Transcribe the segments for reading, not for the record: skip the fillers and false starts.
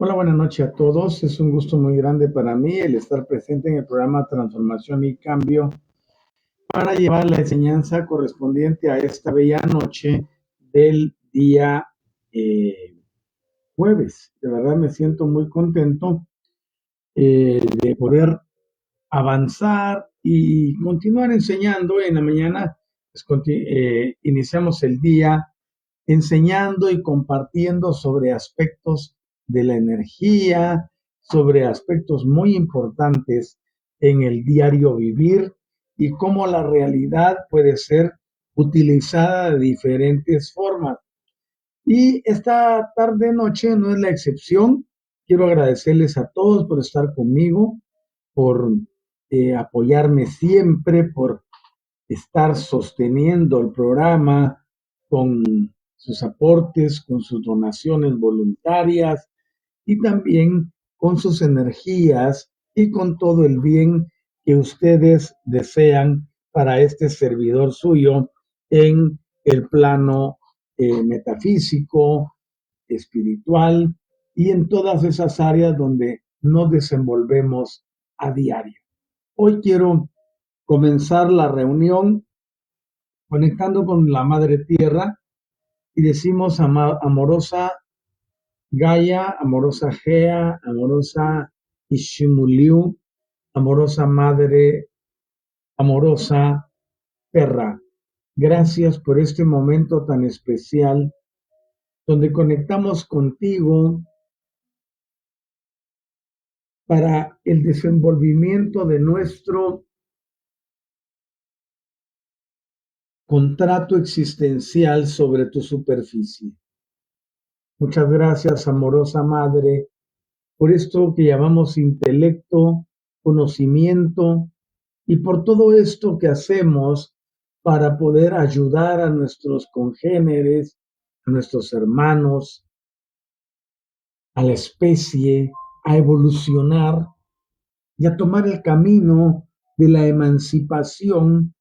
Hola, buenas noches a todos. Es un gusto muy grande para mí el estar presente en el programa Transformación y Cambio para llevar la enseñanza correspondiente a esta bella noche del día jueves. De verdad me siento muy contento de poder avanzar y continuar enseñando. En la mañana pues, iniciamos el día enseñando y compartiendo sobre aspectos de la energía, sobre aspectos muy importantes en el diario vivir y cómo la realidad puede ser utilizada de diferentes formas. Y esta tarde noche no es la excepción. Quiero agradecerles a todos por estar conmigo, por apoyarme siempre, por estar sosteniendo el programa con sus aportes, con sus donaciones voluntarias y también con sus energías y con todo el bien que ustedes desean para este servidor suyo en el plano metafísico, espiritual y en todas esas áreas donde nos desenvolvemos a diario. Hoy quiero comenzar la reunión conectando con la Madre Tierra y decimos amorosa Gaia, amorosa Gea, amorosa Ishimuliu, amorosa Madre, amorosa Terra. Gracias por este momento tan especial donde conectamos contigo para el desenvolvimiento de nuestro contrato existencial sobre tu superficie. Muchas gracias, amorosa Madre, por esto que llamamos intelecto, conocimiento y por todo esto que hacemos para poder ayudar a nuestros congéneres, a nuestros hermanos, a la especie, a evolucionar y a tomar el camino de la emancipación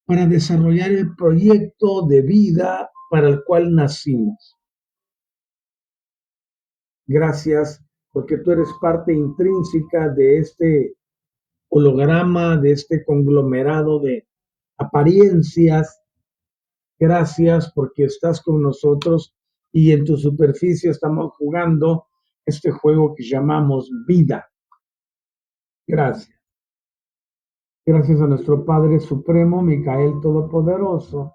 para desarrollar el proyecto de vida para el cual nacimos. Gracias porque tú eres parte intrínseca de este holograma, de este conglomerado de apariencias. Gracias porque estás con nosotros y en tu superficie estamos jugando este juego que llamamos vida. Gracias. Gracias a nuestro Padre Supremo, Micael Todopoderoso,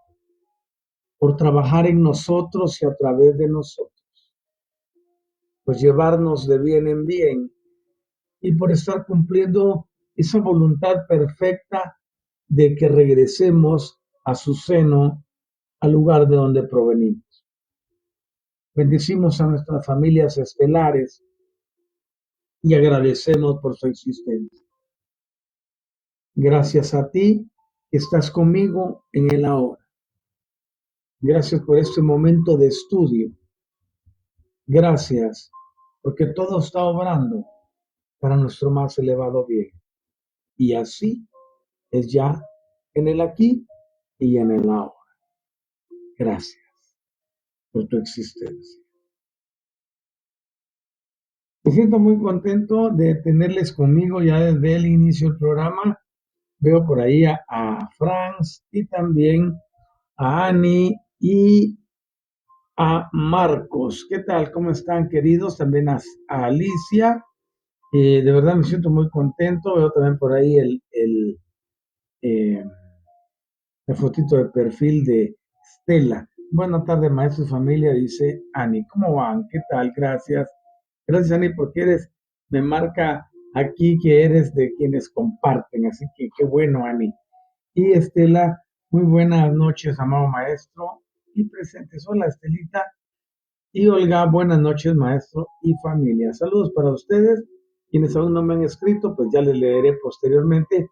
por trabajar en nosotros y a través de nosotros, pues llevarnos de bien en bien y por estar cumpliendo esa voluntad perfecta de que regresemos a su seno, al lugar de donde provenimos. Bendecimos a nuestras familias estelares y agradecemos por su existencia. Gracias a ti que estás conmigo en el ahora. Gracias por este momento de estudio. Gracias porque todo está obrando para nuestro más elevado bien. Y así es ya en el aquí y en el ahora. Gracias por tu existencia. Me siento muy contento de tenerles conmigo ya desde el inicio del programa. Veo por ahí a Franz y también a Ani y a Marcos. ¿Qué tal? ¿Cómo están, queridos? También a Alicia. De verdad me siento muy contento. Veo también por ahí eh, el fotito de perfil de Stella. Buenas tardes, maestro y familia, dice Ani. ¿Cómo van? ¿Qué tal? Gracias. Gracias, Ani, porque me marca aquí que eres de quienes comparten. Así que qué bueno, Ani. Y Estela, muy buenas noches, amado maestro y presentes. Hola, Estelita. Y Olga, buenas noches, maestro y familia. Saludos para ustedes. Quienes aún no me han escrito, pues ya les leeré posteriormente.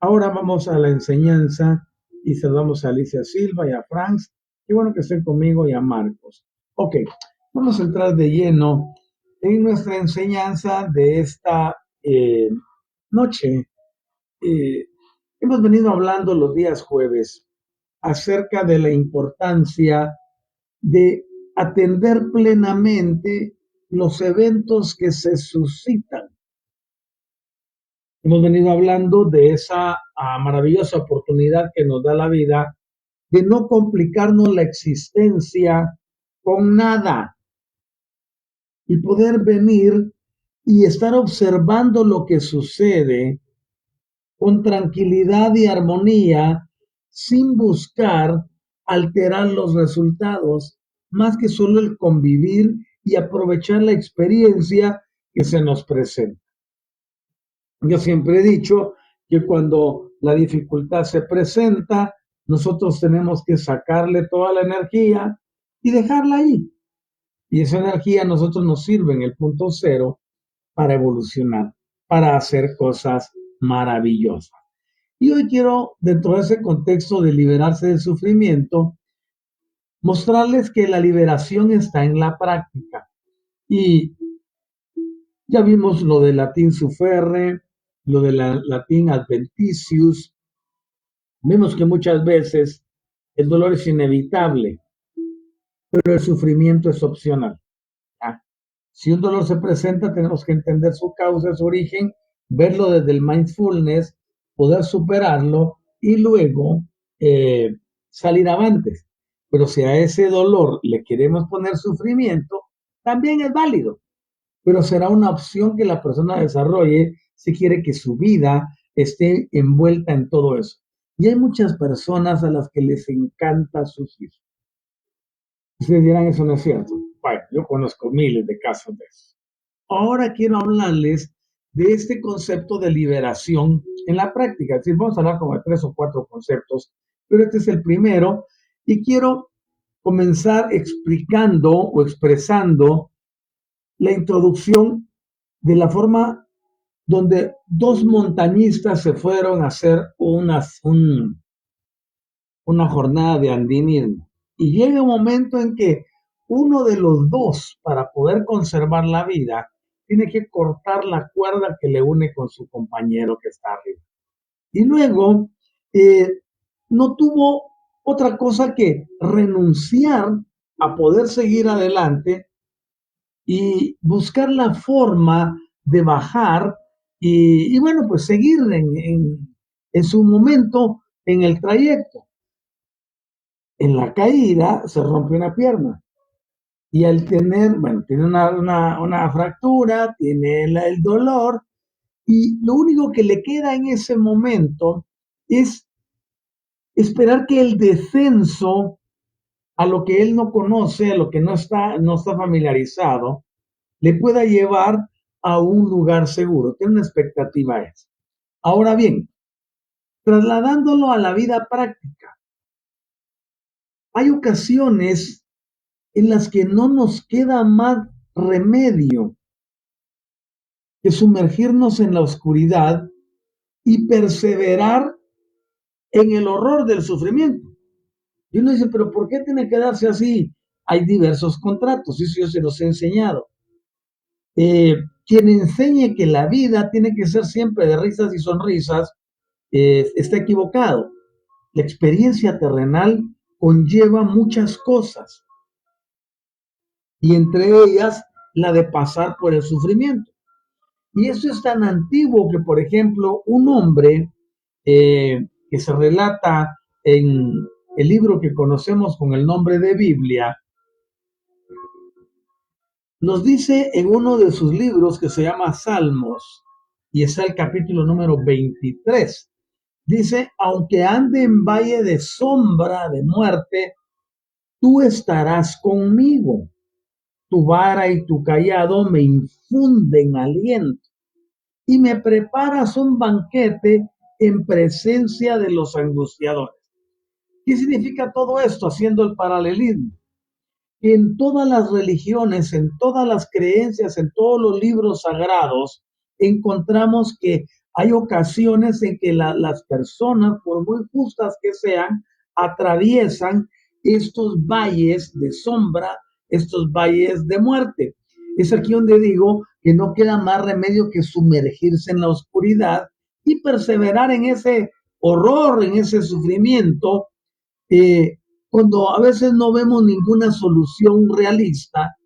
Ahora vamos a la enseñanza y saludamos a Alicia Silva y a Franz. Qué bueno que estén conmigo y a Marcos. Ok, vamos a entrar de lleno en nuestra enseñanza de esta noche. Hemos venido hablando los días jueves acerca de la importancia de atender plenamente los eventos que se suscitan. Hemos venido hablando de esa maravillosa oportunidad que nos da la vida de no complicarnos la existencia con nada y poder venir y estar observando lo que sucede con tranquilidad y armonía sin buscar alterar los resultados, más que solo el convivir y aprovechar la experiencia que se nos presenta. Yo siempre he dicho que cuando la dificultad se presenta, nosotros tenemos que sacarle toda la energía y dejarla ahí. Y esa energía a nosotros nos sirve en el punto cero para evolucionar, para hacer cosas maravillosas. Y hoy quiero, dentro de ese contexto de liberarse del sufrimiento, mostrarles que la liberación está en la práctica. Y ya vimos lo del latín sufere, lo del latín adventitius. Vemos que muchas veces el dolor es inevitable, pero el sufrimiento es opcional. ¿Ya? Si un dolor se presenta, tenemos que entender su causa, su origen, verlo desde el mindfulness, poder superarlo y luego salir avantes. Pero si a ese dolor le queremos poner sufrimiento, también es válido, pero será una opción que la persona desarrolle si quiere que su vida esté envuelta en todo eso. Y hay muchas personas a las que les encanta sufrir. Ustedes dirán, eso no es cierto. Bueno, yo conozco miles de casos de eso. Ahora quiero hablarles de este concepto de liberación en la práctica. Es decir, vamos a hablar como de 3 o 4 conceptos, pero este es el primero y quiero comenzar explicando o expresando la introducción de la forma donde dos montañistas se fueron a hacer una jornada de andinismo. Y llega un momento en que uno de los dos, para poder conservar la vida, tiene que cortar la cuerda que le une con su compañero que está arriba. Y luego no tuvo otra cosa que renunciar a poder seguir adelante y buscar la forma de bajar y bueno, pues seguir en su momento en el trayecto. En la caída se rompe una pierna y al tener, bueno, tiene una fractura, tiene el dolor y lo único que le queda en ese momento es esperar que el descenso a lo que él no conoce, a lo que no está familiarizado, le pueda llevar a un lugar seguro. Tiene una expectativa esa. Ahora bien, trasladándolo a la vida práctica, hay ocasiones en las que no nos queda más remedio que sumergirnos en la oscuridad y perseverar en el horror del sufrimiento. Y uno dice, pero ¿por qué tiene que darse así? Hay diversos contratos, eso yo se los he enseñado. Quien enseñe que la vida tiene que ser siempre de risas y sonrisas, está equivocado. La experiencia terrenal conlleva muchas cosas y entre ellas la de pasar por el sufrimiento. Y eso es tan antiguo que, por ejemplo, un hombre que se relata en el libro que conocemos con el nombre de Biblia, nos dice en uno de sus libros que se llama Salmos, y es el capítulo número 23, dice, aunque ande en valle de sombra de muerte, tú estarás conmigo. Tu vara y tu cayado me infunden aliento y me preparas un banquete en presencia de los angustiadores. ¿Qué significa todo esto? Haciendo el paralelismo. En todas las religiones, en todas las creencias, en todos los libros sagrados, encontramos que hay ocasiones en que las personas, por muy justas que sean, atraviesan estos valles de sombra, estos valles de muerte. Es aquí donde digo que no queda más remedio que sumergirse en la oscuridad y perseverar en ese horror, en ese sufrimiento, cuando a veces no vemos ninguna solución realista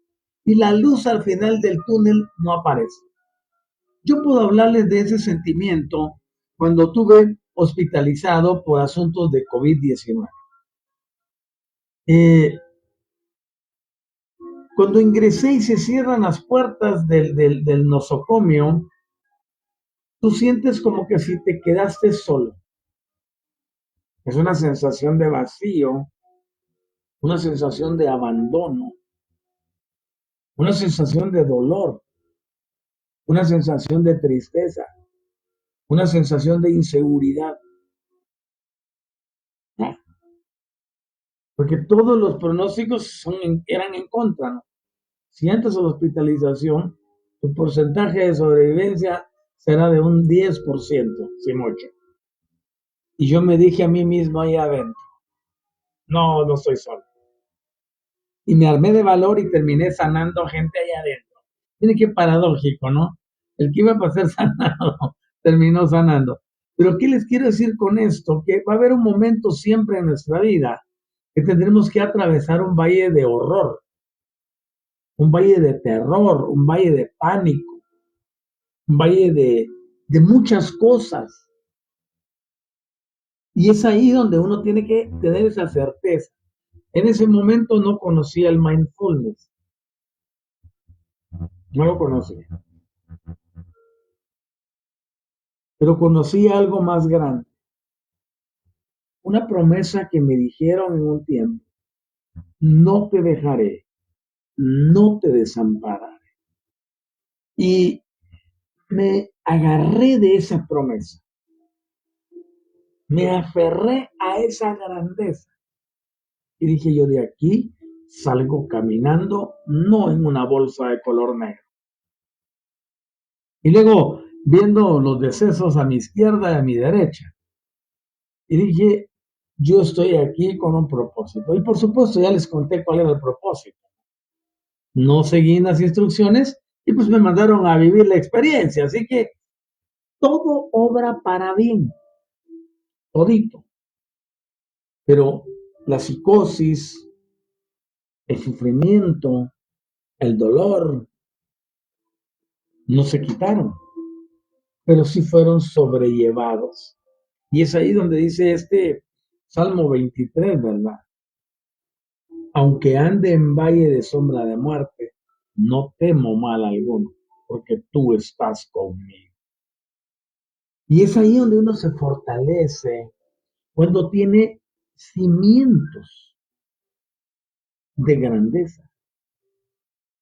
y la luz al final del túnel no aparece. Yo puedo hablarles de ese sentimiento cuando estuve hospitalizado por asuntos de COVID-19. Eh, Cuando ingresé y se cierran las puertas del nosocomio, tú sientes como que si te quedaste solo. Es una sensación de vacío, una sensación de abandono, una sensación de dolor, una sensación de tristeza, una sensación de inseguridad. ¿No? Porque todos los pronósticos eran en contra, ¿no? Si entras a la hospitalización, tu porcentaje de sobrevivencia será de un 10%, si mucho. Y yo me dije a mí mismo ahí adentro, no, no estoy solo. Y me armé de valor y terminé sanando gente allá adentro. Tiene que paradójico, ¿no? El que iba a ser sanado terminó sanando. Pero ¿qué les quiero decir con esto? Que va a haber un momento siempre en nuestra vida que tendremos que atravesar un valle de horror, un valle de terror, un valle de pánico, un valle de muchas cosas. Y es ahí donde uno tiene que tener esa certeza. En ese momento no conocía el mindfulness, no lo conocía, pero conocí algo más grande, una promesa que me dijeron en un tiempo, no te dejaré, no te desampararé. Y me agarré de esa promesa, me aferré a esa grandeza y dije yo de aquí salgo caminando, no en una bolsa de color negro. Y luego viendo los decesos a mi izquierda y a mi derecha, y dije, yo estoy aquí con un propósito. Y por supuesto, ya les conté cuál era el propósito. No seguí las instrucciones y pues me mandaron a vivir la experiencia. Así que todo obra para bien, todito. Pero la psicosis, el sufrimiento, el dolor, no se quitaron, pero sí fueron sobrellevados. Y es ahí donde dice este Salmo 23, ¿verdad? Aunque ande en valle de sombra de muerte, no temo mal alguno, porque tú estás conmigo. Y es ahí donde uno se fortalece cuando tiene cimientos de grandeza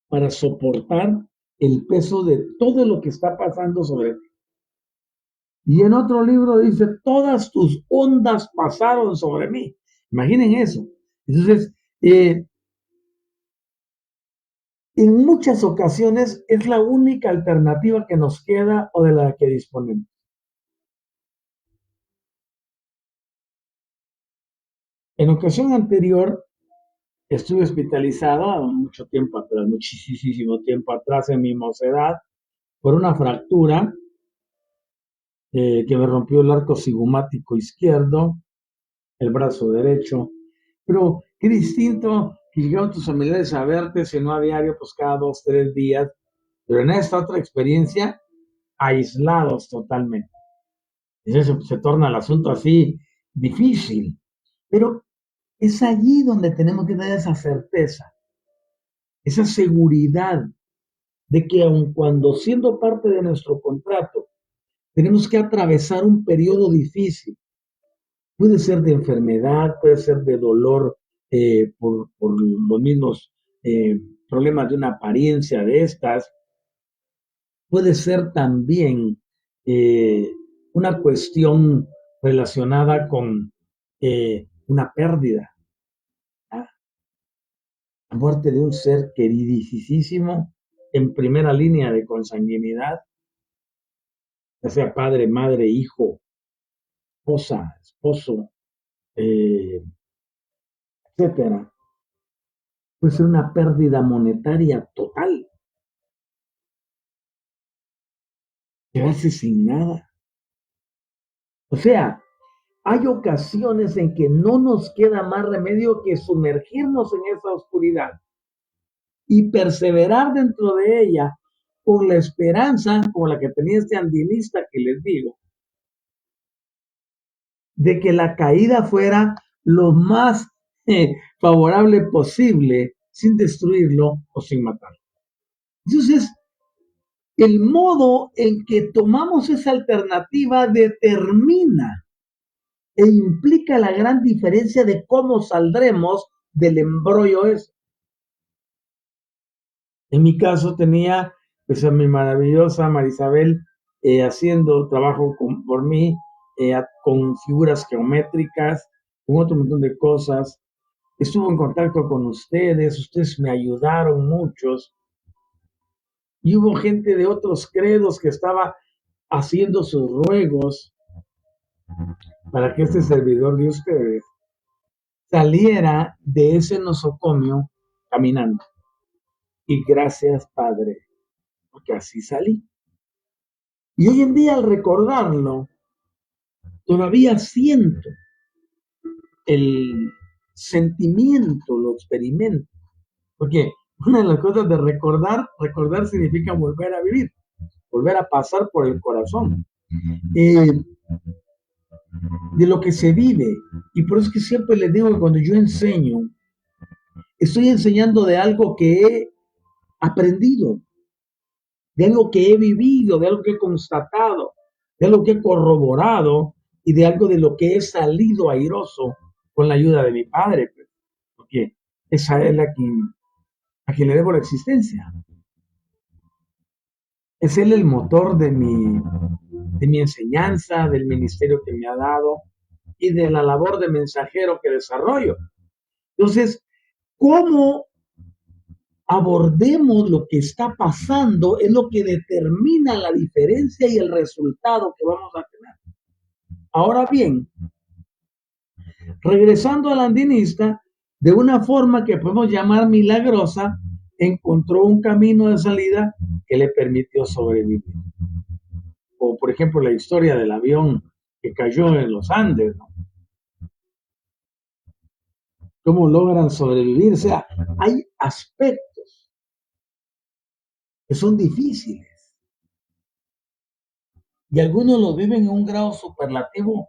para soportar el peso de todo lo que está pasando sobre ti. Y en otro libro dice, todas tus ondas pasaron sobre mí. Imaginen eso. Entonces, en muchas ocasiones es la única alternativa que nos queda o de la que disponemos. En ocasión anterior estuve hospitalizado mucho tiempo atrás, muchísimo tiempo atrás en mi mocedad, por una fractura que me rompió el arco cigumático izquierdo, el brazo derecho. Pero qué distinto que llegaron tus familiares a verte, si no a diario, pues cada 2, 3 días. Pero en esta otra experiencia, aislados totalmente. Entonces se torna el asunto así difícil. Pero es allí donde tenemos que tener esa certeza, esa seguridad de que aun cuando siendo parte de nuestro contrato, tenemos que atravesar un periodo difícil. Puede ser de enfermedad, puede ser de dolor por los mismos problemas de una apariencia de estas, puede ser también eh, una cuestión relacionada con una pérdida, ¿ah? La muerte de un ser queridísimo en primera línea de consanguinidad, ya sea padre, madre, hijo, esposa, esposo, eh, etcétera. Puede ser una pérdida monetaria total, quedarse sin nada. O sea, hay ocasiones en que no nos queda más remedio que sumergirnos en esa oscuridad y perseverar dentro de ella con la esperanza, como la que tenía este andinista que les digo, de que la caída fuera lo más favorable posible, sin destruirlo o sin matarlo. Entonces, el modo en que tomamos esa alternativa determina e implica la gran diferencia de cómo saldremos del embrollo ese. En mi caso tenía pues a mi maravillosa Marisabel haciendo trabajo por mí, con figuras geométricas, con otro montón de cosas. Estuvo en contacto con ustedes me ayudaron muchos, y hubo gente de otros credos que estaba haciendo sus ruegos para que este servidor de ustedes saliera de ese nosocomio caminando. Y gracias, Padre, porque así salí. Y hoy en día, al recordarlo, todavía siento el sentimiento, lo experimento. Porque una de las cosas de recordar significa volver a vivir, volver a pasar por el corazón. De lo que se vive. Y por eso es que siempre les digo que cuando yo enseño, estoy enseñando de algo que he aprendido, de algo que he vivido, de algo que he constatado, de algo que he corroborado y de algo de lo que he salido airoso con la ayuda de mi padre, pues, porque esa es a quien le debo la existencia. Es él el motor de mi enseñanza, del ministerio que me ha dado y de la labor de mensajero que desarrollo. Entonces, ¿cómo abordemos lo que está pasando? Es lo que determina la diferencia y el resultado que vamos a tener. Ahora bien, regresando al andinista, de una forma que podemos llamar milagrosa, encontró un camino de salida que le permitió sobrevivir. O, por ejemplo, la historia del avión que cayó en los Andes, ¿no? ¿Cómo logran sobrevivir? O sea, hay aspectos que son difíciles y algunos lo viven en un grado superlativo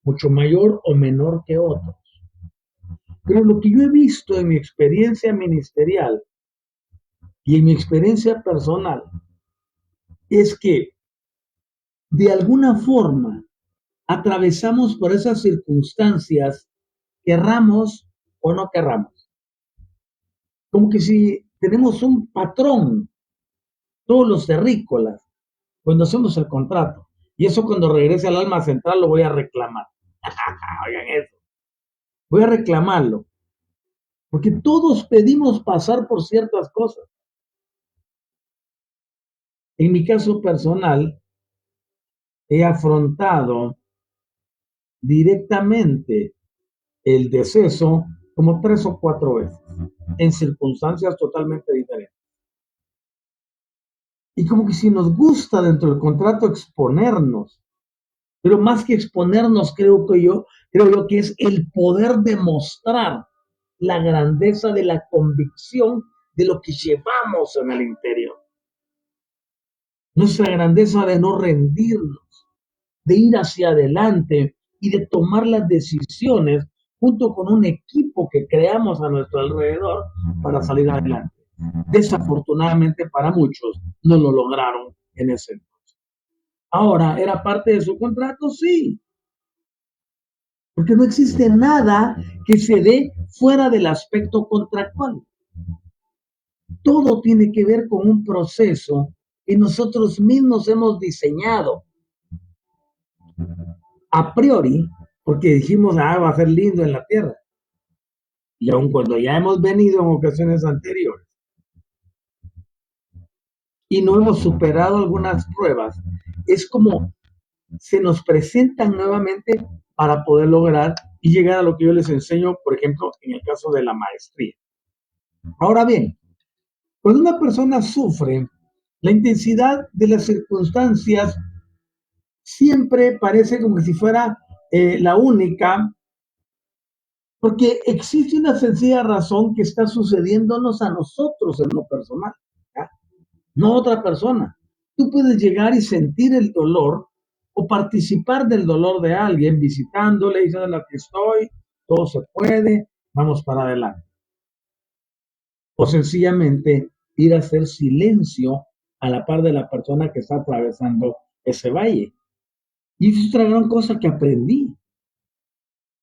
mucho mayor o menor que otros. Pero lo que yo he visto en mi experiencia ministerial y en mi experiencia personal es que de alguna forma atravesamos por esas circunstancias, querramos o no querramos. Como que si tenemos un patrón, todos los terrícolas, cuando hacemos el contrato. Y eso cuando regrese al alma central lo voy a reclamar. Oigan eso. Voy a reclamarlo. Porque todos pedimos pasar por ciertas cosas. En mi caso personal, he afrontado directamente el deceso como 3 o 4 veces, en circunstancias totalmente diferentes. Y como que si nos gusta dentro del contrato exponernos, pero más que exponernos, creo yo que es el poder demostrar la grandeza de la convicción de lo que llevamos en el interior. Nuestra grandeza de no rendirnos, de ir hacia adelante y de tomar las decisiones junto con un equipo que creamos a nuestro alrededor para salir adelante. Desafortunadamente para muchos no lo lograron en ese entonces. Ahora, ¿era parte de su contrato? Sí. Porque no existe nada que se dé fuera del aspecto contractual. Todo tiene que ver con un proceso que nosotros mismos hemos diseñado a priori, porque dijimos, va a ser lindo en la tierra. Y aun cuando ya hemos venido en ocasiones anteriores y no hemos superado algunas pruebas, es como se nos presentan nuevamente para poder lograr y llegar a lo que yo les enseño, por ejemplo, en el caso de la maestría. Ahora bien, cuando una persona sufre, la intensidad de las circunstancias siempre parece como si fuera la única, porque existe una sencilla razón que está sucediéndonos a nosotros en lo personal, ¿ya? No a otra persona. Tú puedes llegar y sentir el dolor o participar del dolor de alguien visitándole, diciendo aquí estoy, todo se puede, vamos para adelante. O sencillamente ir a hacer silencio a la par de la persona que está atravesando ese valle. Y eso es otra gran cosa que aprendí.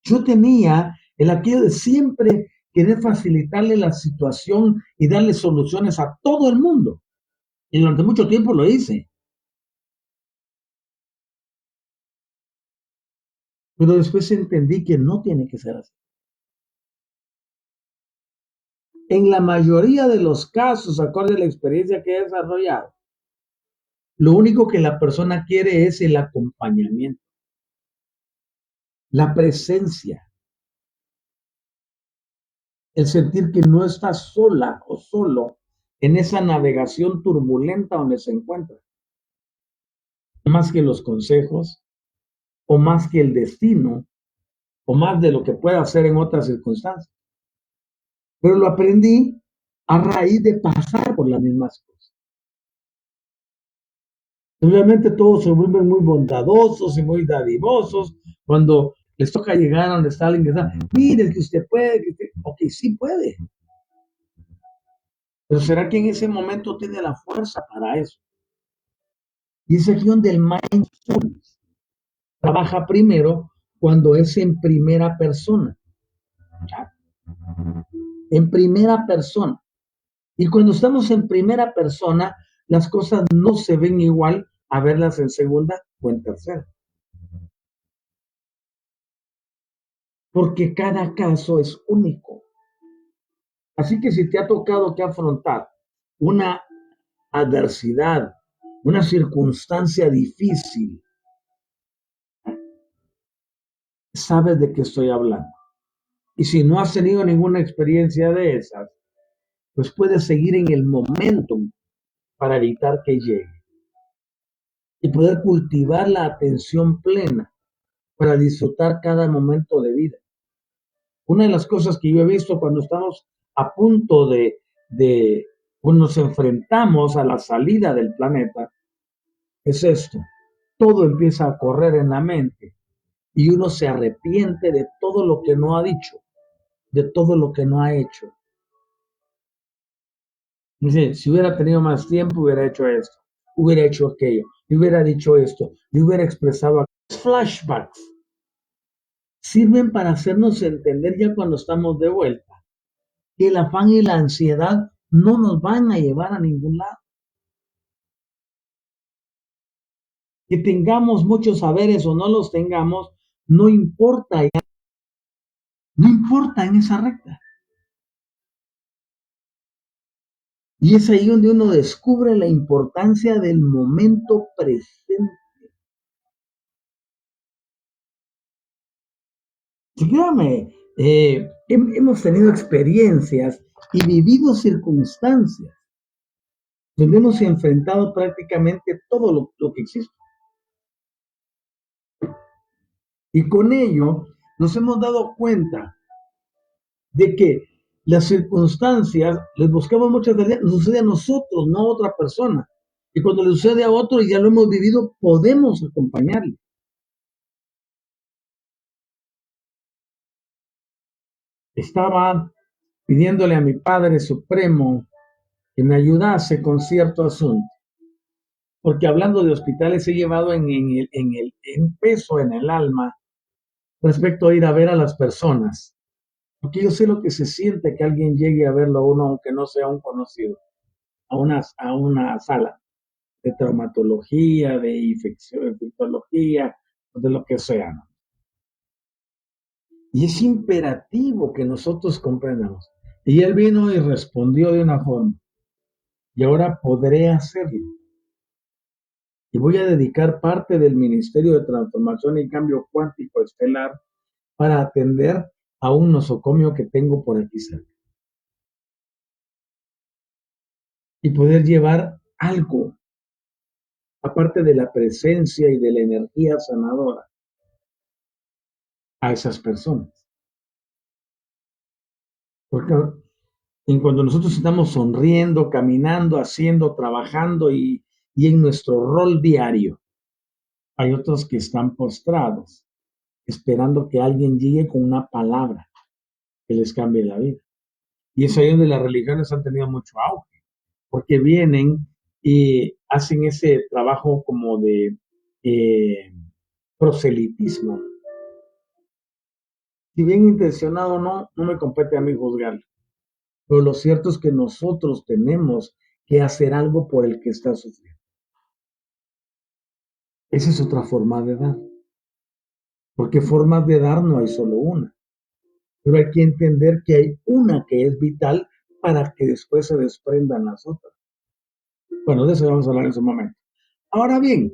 Yo tenía el aquello de siempre querer facilitarle la situación y darle soluciones a todo el mundo. Y durante mucho tiempo lo hice. Pero después entendí que no tiene que ser así. En la mayoría de los casos, acorde a la experiencia que he desarrollado, lo único que la persona quiere es el acompañamiento, la presencia, el sentir que no está sola o solo en esa navegación turbulenta donde se encuentra. Más que los consejos, o más que el destino, o más de lo que pueda hacer en otras circunstancias. Pero lo aprendí a raíz de pasar por las mismas cosas. Obviamente todos se vuelven muy bondadosos y muy dadivosos cuando les toca llegar a donde está alguien que está, mire que usted puede, que usted, ok, sí puede, pero ¿será que en ese momento tiene la fuerza para eso? Y es aquí donde el mindfulness trabaja primero cuando es en primera persona. ¿Ya? En primera persona. Y cuando estamos en primera persona, las cosas no se ven igual a verlas en segunda o en tercera. Porque cada caso es único. Así que si te ha tocado que afrontar una adversidad, una circunstancia difícil, sabes de qué estoy hablando. Y si no has tenido ninguna experiencia de esas, pues puedes seguir en el momentum para evitar que llegue y poder cultivar la atención plena para disfrutar cada momento de vida. Una de las cosas que yo he visto cuando estamos a punto de cuando nos enfrentamos a la salida del planeta es esto. Todo empieza a correr en la mente y uno se arrepiente de todo lo que no ha dicho, de todo lo que no ha hecho. Dice, si hubiera tenido más tiempo, hubiera hecho esto, hubiera hecho aquello, le hubiera dicho esto, le hubiera expresado aquello. Flashbacks sirven para hacernos entender ya cuando estamos de vuelta que el afán y la ansiedad no nos van a llevar a ningún lado. Que tengamos muchos saberes o no los tengamos, no importa, no importa en esa recta. Y es ahí donde uno descubre la importancia del momento presente. Y créame, hemos tenido experiencias y vivido circunstancias donde hemos enfrentado prácticamente todo lo que existe. Y con ello nos hemos dado cuenta de que las circunstancias les buscamos muchas veces, nos sucede a nosotros, no a otra persona. Y cuando le sucede a otro y ya lo hemos vivido, podemos acompañarle. Estaba pidiéndole a mi Padre Supremo que me ayudase con cierto asunto. Porque hablando de hospitales he llevado en peso en el alma respecto a ir a ver a las personas. Porque yo sé lo que se siente que alguien llegue a verlo a uno, aunque no sea un conocido, a una sala de traumatología, de infectología, de lo que sea, ¿no? Y es imperativo que nosotros comprendamos. Y él vino y respondió de una forma, y ahora podré hacerlo. Y voy a dedicar parte del Ministerio de Transformación y Cambio Cuántico Estelar para atender a un nosocomio que tengo por aquí cerca. Y poder llevar algo, aparte de la presencia y de la energía sanadora, a esas personas. Porque cuando nosotros estamos sonriendo, caminando, haciendo, trabajando y en nuestro rol diario, hay otros que están postrados, esperando que alguien llegue con una palabra que les cambie la vida. Y es ahí donde las religiones han tenido mucho auge, porque vienen y hacen ese trabajo como de eh, proselitismo. Si bien intencionado o no, no me compete a mí juzgarlo. Pero lo cierto es que nosotros tenemos que hacer algo por el que está sufriendo. Esa es otra forma de dar, porque formas de dar no hay solo una, pero hay que entender que hay una que es vital para que después se desprendan las otras. Bueno, de eso vamos a hablar en su momento. Ahora bien,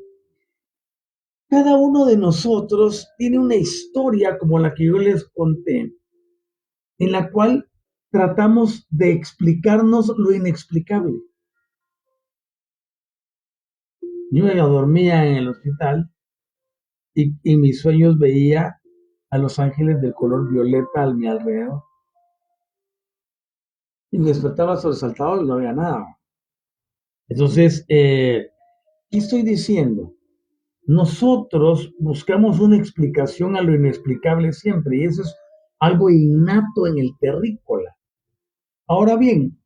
cada uno de nosotros tiene una historia como la que yo les conté, en la cual tratamos de explicarnos lo inexplicable. Yo ya dormía en el hospital y en mis sueños veía a los ángeles del color violeta a mi alrededor. Y me despertaba sobresaltado y no había nada. Entonces, ¿qué estoy diciendo? Nosotros buscamos una explicación a lo inexplicable siempre y eso es algo innato en el terrícola. Ahora bien,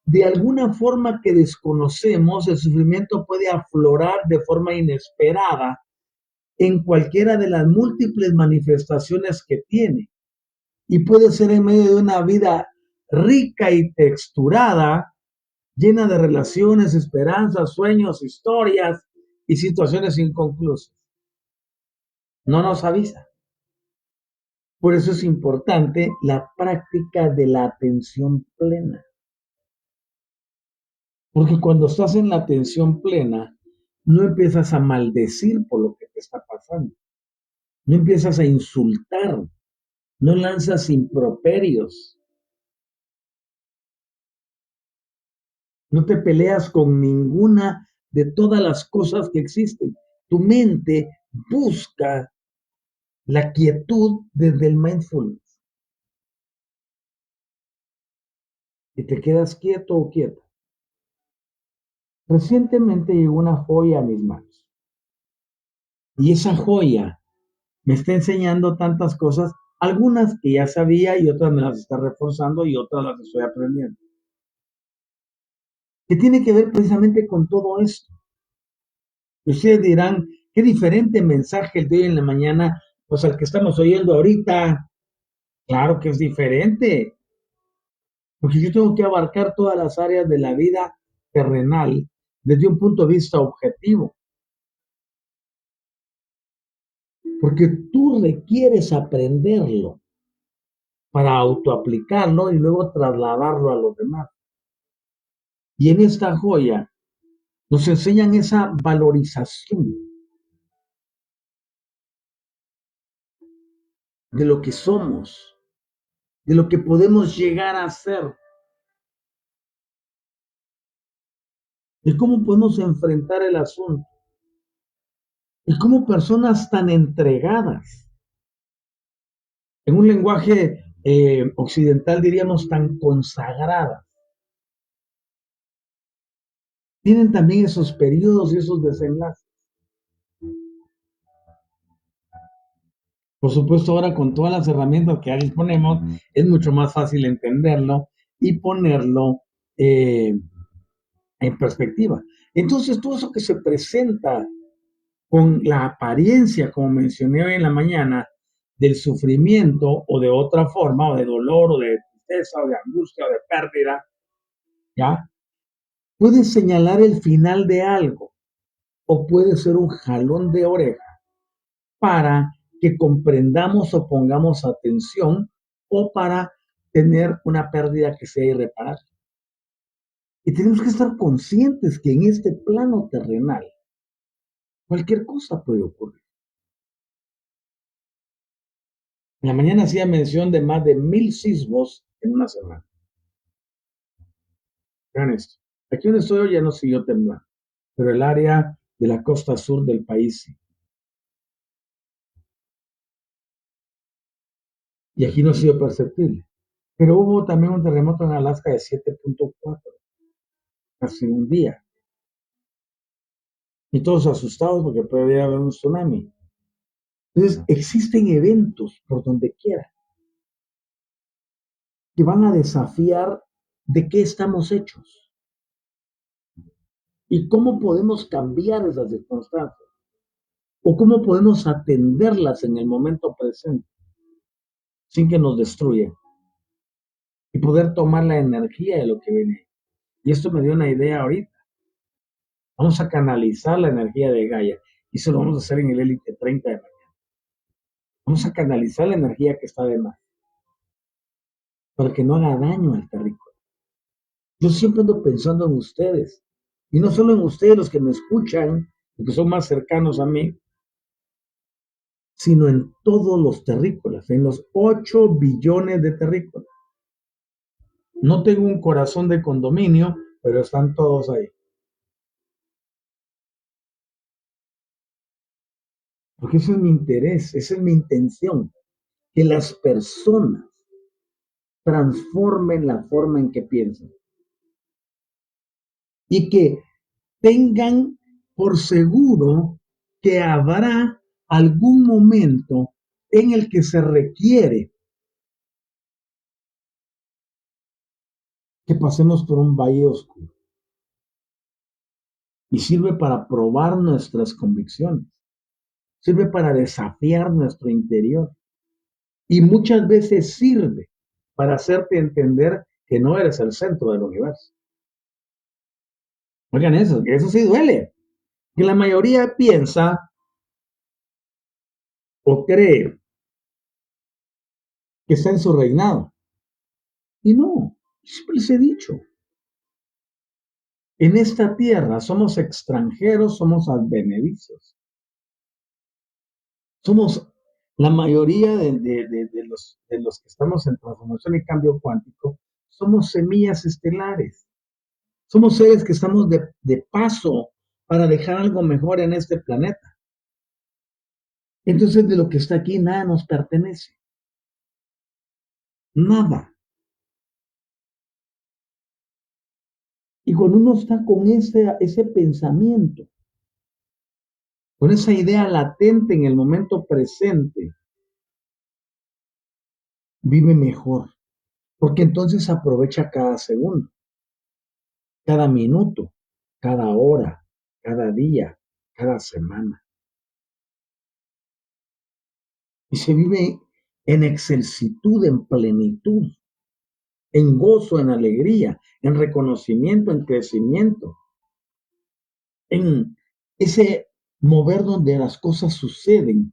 de alguna forma que desconocemos, el sufrimiento puede aflorar de forma inesperada en cualquiera de las múltiples manifestaciones que tiene. Y puede ser en medio de una vida rica y texturada, llena de relaciones, esperanzas, sueños, historias y situaciones inconclusas. No nos avisa. Por eso es importante la práctica de la atención plena. Porque cuando estás en la atención plena, no empiezas a maldecir por lo que te está pasando. No empiezas a insultar. No lanzas improperios. No te peleas con ninguna de todas las cosas que existen. Tu mente busca la quietud desde el mindfulness. Y te quedas quieto o quieta. Recientemente llegó una joya a mis manos. Y esa joya me está enseñando tantas cosas, algunas que ya sabía y otras me las está reforzando y otras las estoy aprendiendo. Que tiene que ver precisamente con todo esto. Ustedes dirán, qué diferente mensaje el de hoy en la mañana, pues al que estamos oyendo ahorita. Claro que es diferente, porque yo tengo que abarcar todas las áreas de la vida terrenal desde un punto de vista objetivo, porque tú requieres aprenderlo para autoaplicarlo y luego trasladarlo a los demás. Y en esta joya nos enseñan esa valorización de lo que somos, de lo que podemos llegar a ser, de cómo podemos enfrentar el asunto, y cómo personas tan entregadas, en un lenguaje occidental diríamos tan consagradas, tienen también esos periodos y esos desenlaces. Por supuesto, ahora con todas las herramientas que ya disponemos, es mucho más fácil entenderlo y ponerlo eh, en perspectiva. Entonces, todo eso que se presenta con la apariencia, como mencioné hoy en la mañana, del sufrimiento o de otra forma, o de dolor, o de tristeza, o de angustia, o de pérdida, ¿ya? Puede señalar el final de algo o puede ser un jalón de oreja para que comprendamos o pongamos atención o para tener una pérdida que sea irreparable. Y tenemos que estar conscientes que en este plano terrenal cualquier cosa puede ocurrir. En la mañana hacía mención de más de 1000 sismos en una semana. Vean esto. Aquí donde estoy hoy ya no siguió temblando, pero el área de la costa sur del país sí. y aquí no ha sido perceptible. Pero hubo también un terremoto en Alaska de 7.4, casi un día, y todos asustados porque podría haber un tsunami. Entonces, existen eventos por donde quiera que van a desafiar de qué estamos hechos y cómo podemos cambiar esas circunstancias o cómo podemos atenderlas en el momento presente sin que nos destruyan y poder tomar la energía de lo que viene. Y esto me dio una idea ahorita. Vamos a canalizar la energía de Gaia y eso lo vamos a hacer en el Élite 30 de mañana. Vamos a canalizar la energía que está de más para que no haga daño al terrícola. Yo siempre ando pensando en ustedes y no solo en ustedes los que me escuchan, porque son más cercanos a mí, sino en todos los terrícolas, en los 8 billones de terrícolas. No tengo un corazón de condominio, pero están todos ahí. Porque ese es mi interés, esa es mi intención, que las personas transformen la forma en que piensan y que tengan por seguro que habrá algún momento en el que se requiere que pasemos por un valle oscuro y sirve para probar nuestras convicciones, sirve para desafiar nuestro interior y muchas veces sirve para hacerte entender que no eres el centro del universo. Oigan eso, que eso sí duele, que la mayoría piensa o cree que está en su reinado. Y no, siempre les he dicho, en esta tierra somos extranjeros, somos advenedizos. Somos la mayoría de los que estamos en transformación y cambio cuántico, somos semillas estelares. Somos seres que estamos de paso para dejar algo mejor en este planeta. Entonces, de lo que está aquí, nada nos pertenece. Nada. Y cuando uno está con ese pensamiento, con esa idea latente en el momento presente, vive mejor, porque entonces aprovecha cada segundo, cada minuto, cada hora, cada día, cada semana. Y se vive en excelsitud, en plenitud, en gozo, en alegría, en reconocimiento, en crecimiento, en ese mover donde las cosas suceden,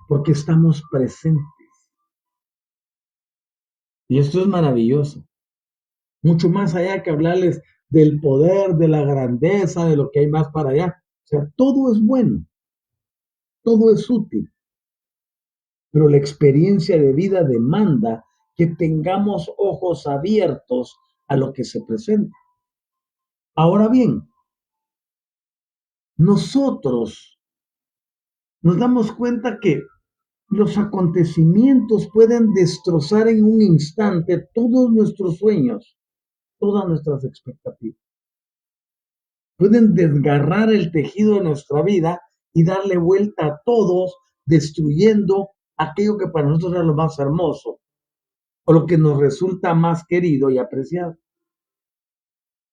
porque estamos presentes. Y esto es maravilloso. Mucho más allá que hablarles del poder, de la grandeza, de lo que hay más para allá. O sea, todo es bueno, todo es útil, pero la experiencia de vida demanda que tengamos ojos abiertos a lo que se presenta. Ahora bien, nosotros nos damos cuenta que los acontecimientos pueden destrozar en un instante todos nuestros sueños, todas nuestras expectativas. Pueden desgarrar el tejido de nuestra vida y darle vuelta a todos, destruyendo aquello que para nosotros era lo más hermoso o lo que nos resulta más querido y apreciado.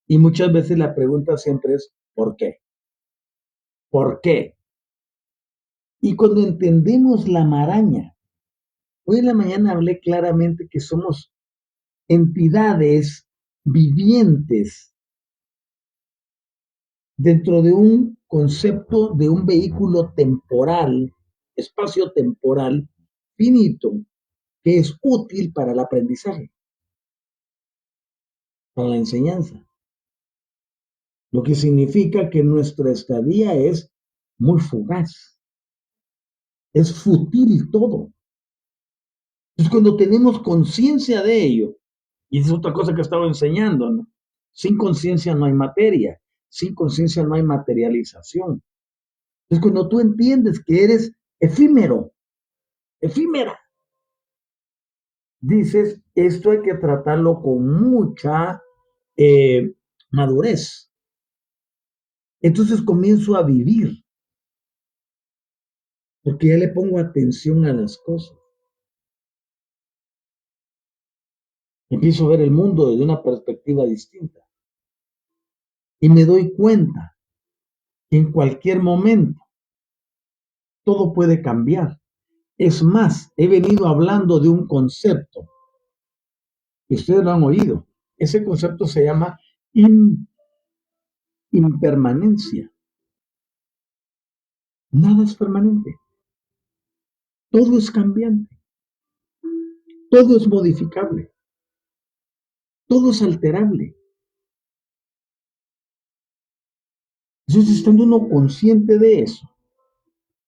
Y muchas veces la pregunta siempre es, ¿por qué? ¿Por qué? Y cuando entendemos la maraña, hoy en la mañana hablé claramente que somos entidades vivientes dentro de un concepto de un vehículo temporal, espacio-temporal, finito, que es útil para el aprendizaje, para la enseñanza. Lo que significa que nuestra estadía es muy fugaz, es fútil todo. Entonces, cuando tenemos conciencia de ello, y es otra cosa que estaba enseñando, ¿no? Sin conciencia no hay materia, sin conciencia no hay materialización. Entonces, cuando tú entiendes que eres efímero, efímera, dices, esto hay que tratarlo con mucha eh, madurez. Entonces comienzo a vivir, porque ya le pongo atención a las cosas. Empiezo a ver el mundo desde una perspectiva distinta. Y me doy cuenta que en cualquier momento todo puede cambiar. Es más, he venido hablando de un concepto que ustedes lo han oído. Ese concepto se llama impermanencia. Nada es permanente. Todo es cambiante. Todo es modificable. Todo es alterable. Entonces, estando uno consciente de eso,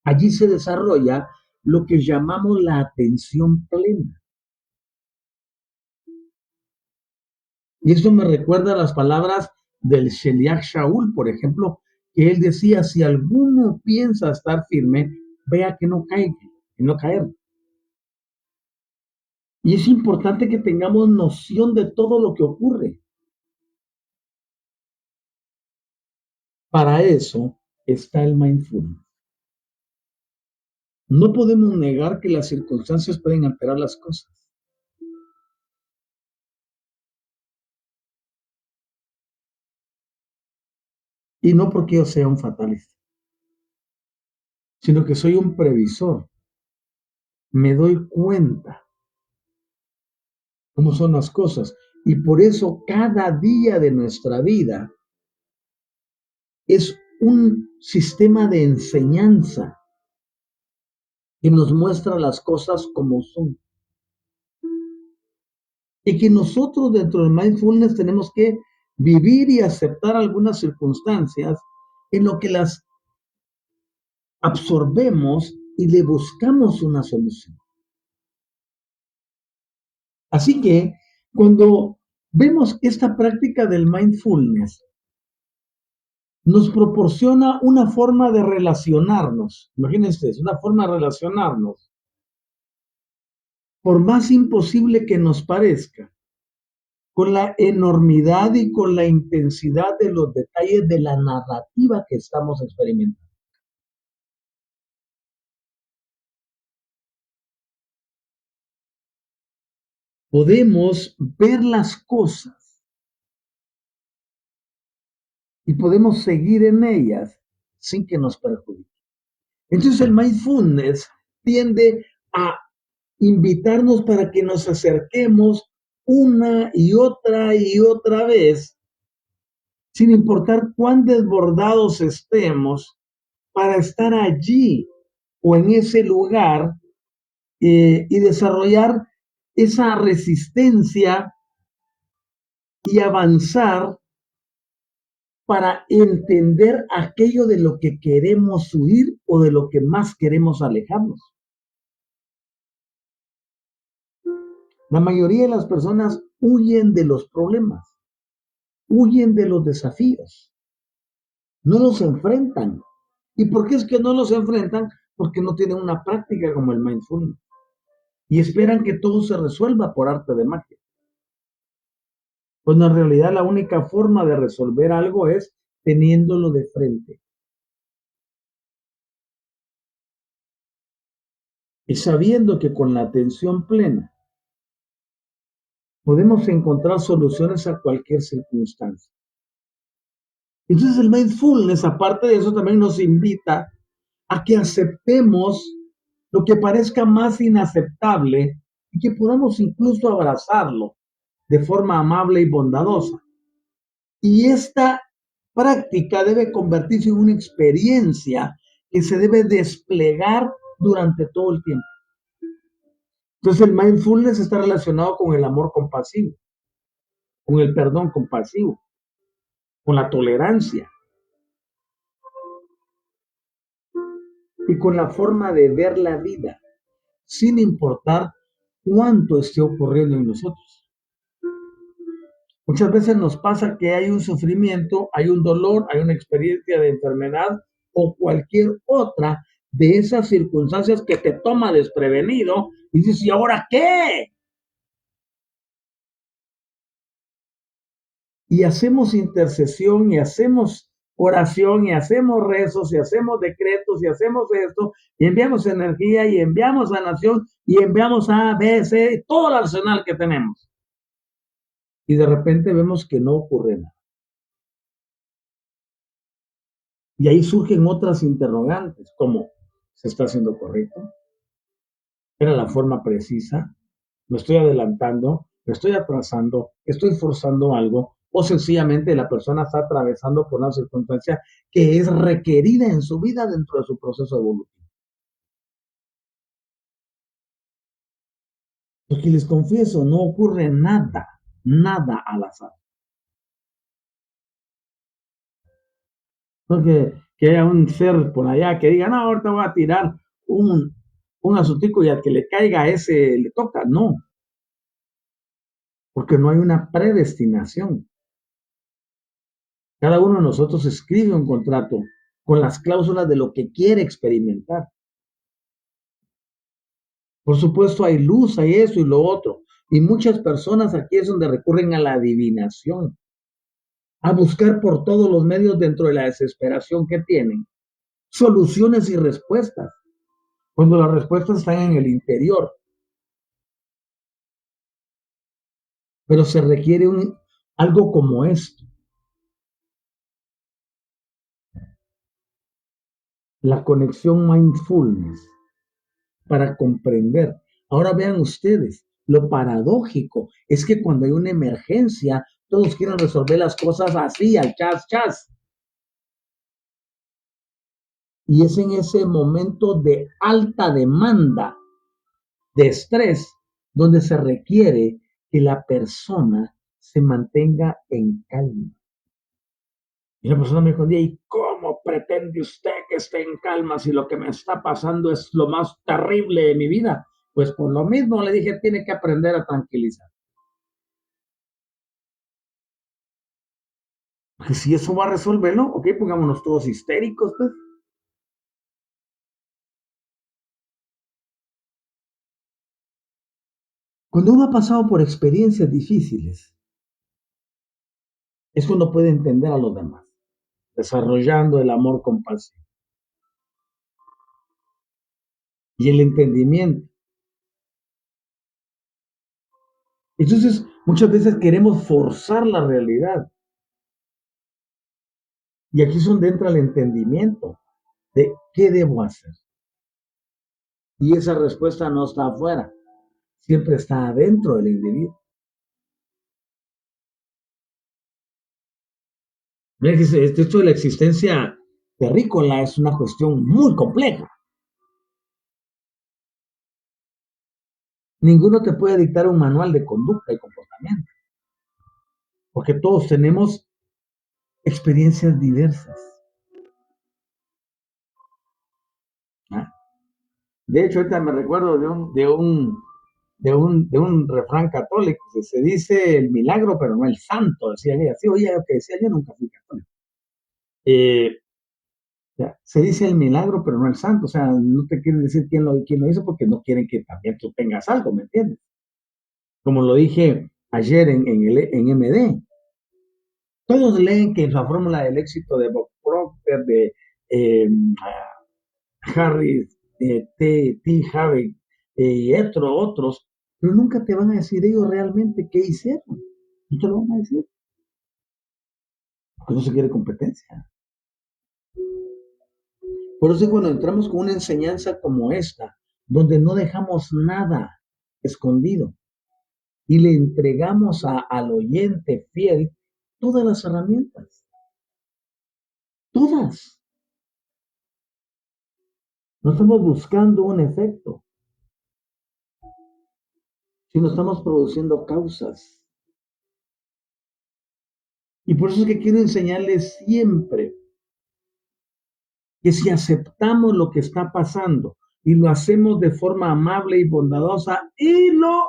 allí se desarrolla lo que llamamos la atención plena. Y eso me recuerda a las palabras del Sheliach Shaul, por ejemplo, que él decía, si alguno piensa estar firme, vea que no caiga, que no caer. Y es importante que tengamos noción de todo lo que ocurre. Para eso está el mindfulness. No podemos negar que las circunstancias pueden alterar las cosas. Y no porque yo sea un fatalista, sino que soy un previsor. Me doy cuenta cómo son las cosas. Y por eso cada día de nuestra vida es un sistema de enseñanza que nos muestra las cosas como son. Y que nosotros dentro del mindfulness tenemos que vivir y aceptar algunas circunstancias en lo que las absorbemos y le buscamos una solución. Así que cuando vemos esta práctica del mindfulness, nos proporciona una forma de relacionarnos. Imagínense, es una forma de relacionarnos. Por más imposible que nos parezca, con la enormidad y con la intensidad de los detalles de la narrativa que estamos experimentando. Podemos ver las cosas y podemos seguir en ellas sin que nos perjudique. Entonces el mindfulness tiende a invitarnos para que nos acerquemos una y otra vez, sin importar cuán desbordados estemos, para estar allí o en ese lugar y desarrollar esa resistencia y avanzar para entender aquello de lo que queremos huir o de lo que más queremos alejarnos. La mayoría de las personas huyen de los problemas, huyen de los desafíos, no los enfrentan. ¿Y por qué es que no los enfrentan? Porque no tienen una práctica como el mindfulness y esperan que todo se resuelva por arte de magia. Pues en realidad la única forma de resolver algo es teniéndolo de frente. Y sabiendo que con la atención plena podemos encontrar soluciones a cualquier circunstancia. Entonces el mindfulness, aparte de eso, también nos invita a que aceptemos lo que parezca más inaceptable y que podamos incluso abrazarlo de forma amable y bondadosa. Y esta práctica debe convertirse en una experiencia que se debe desplegar durante todo el tiempo. Entonces el mindfulness está relacionado con el amor compasivo, con el perdón compasivo, con la tolerancia y con la forma de ver la vida, sin importar cuánto esté ocurriendo en nosotros. Muchas veces nos pasa que hay un sufrimiento, hay un dolor, hay una experiencia de enfermedad o cualquier otra de esas circunstancias que te toma desprevenido y dices, ¿y ahora qué? y hacemos intercesión y hacemos oración y hacemos rezos y hacemos decretos y hacemos esto y enviamos energía y enviamos sanación y enviamos A, B, C, todo el arsenal que tenemos. Y de repente vemos que no ocurre nada. Y ahí surgen otras interrogantes, como, ¿se está haciendo correcto? ¿Era la forma precisa? ¿Me estoy adelantando? ¿Me estoy atrasando? ¿Estoy forzando algo? O sencillamente la persona está atravesando por una circunstancia que es requerida en su vida dentro de su proceso evolutivo. Porque les confieso, no ocurre nada, nada al azar. Porque que haya un ser por allá que diga, no, ahorita voy a tirar un asuntico y al que le caiga a ese le toca. No, porque no hay una predestinación. Cada uno de nosotros escribe un contrato con las cláusulas de lo que quiere experimentar. Por supuesto, hay luz, hay eso y lo otro. Y muchas personas aquí es donde recurren a la adivinación, a buscar por todos los medios dentro de la desesperación que tienen soluciones y respuestas, cuando las respuestas están en el interior. Pero se requiere algo como esto, la conexión mindfulness, para comprender. Ahora vean ustedes, lo paradójico es que cuando hay una emergencia, todos quieren resolver las cosas así, al chas, chas. Y es en ese momento de alta demanda, de estrés, donde se requiere que la persona se mantenga en calma. Y la persona me dijo, ¿y cómo pretende usted que esté en calma si lo que me está pasando es lo más terrible de mi vida? Pues por lo mismo le dije, tiene que aprender a tranquilizar. Porque si eso va a resolverlo, ok, pongámonos todos histéricos, pues. Cuando uno ha pasado por experiencias difíciles, es cuando puede entender a los demás, desarrollando el amor compasivo y el entendimiento. Entonces, muchas veces queremos forzar la realidad. Y aquí es donde entra el entendimiento de qué debo hacer. Y esa respuesta no está afuera, siempre está adentro del individuo. Mira que esto de la existencia terrícola es una cuestión muy compleja. Ninguno te puede dictar un manual de conducta y comportamiento, porque todos tenemos experiencias diversas. ¿Ah? De hecho, ahorita me recuerdo de un refrán católico que se dice el milagro, pero no el santo, decía ella. Sí, oye, lo que decía, yo nunca fui católico. Eh, se dice el milagro, pero no el santo. O sea, no te quieren decir quién lo hizo porque no quieren que también tú tengas algo, ¿me entiendes? Como lo dije ayer en MD. Todos leen que la fórmula del éxito de Bob Proctor, de eh, Harry T. Harry y otros, pero nunca te van a decir ellos realmente qué hicieron. No te lo van a decir, porque no se quiere competencia. Por eso cuando entramos con una enseñanza como esta, donde no dejamos nada escondido y le entregamos al oyente fiel todas las herramientas, todas. No estamos buscando un efecto, sino estamos produciendo causas. Y por eso es que quiero enseñarles siempre que si aceptamos lo que está pasando y lo hacemos de forma amable y bondadosa y lo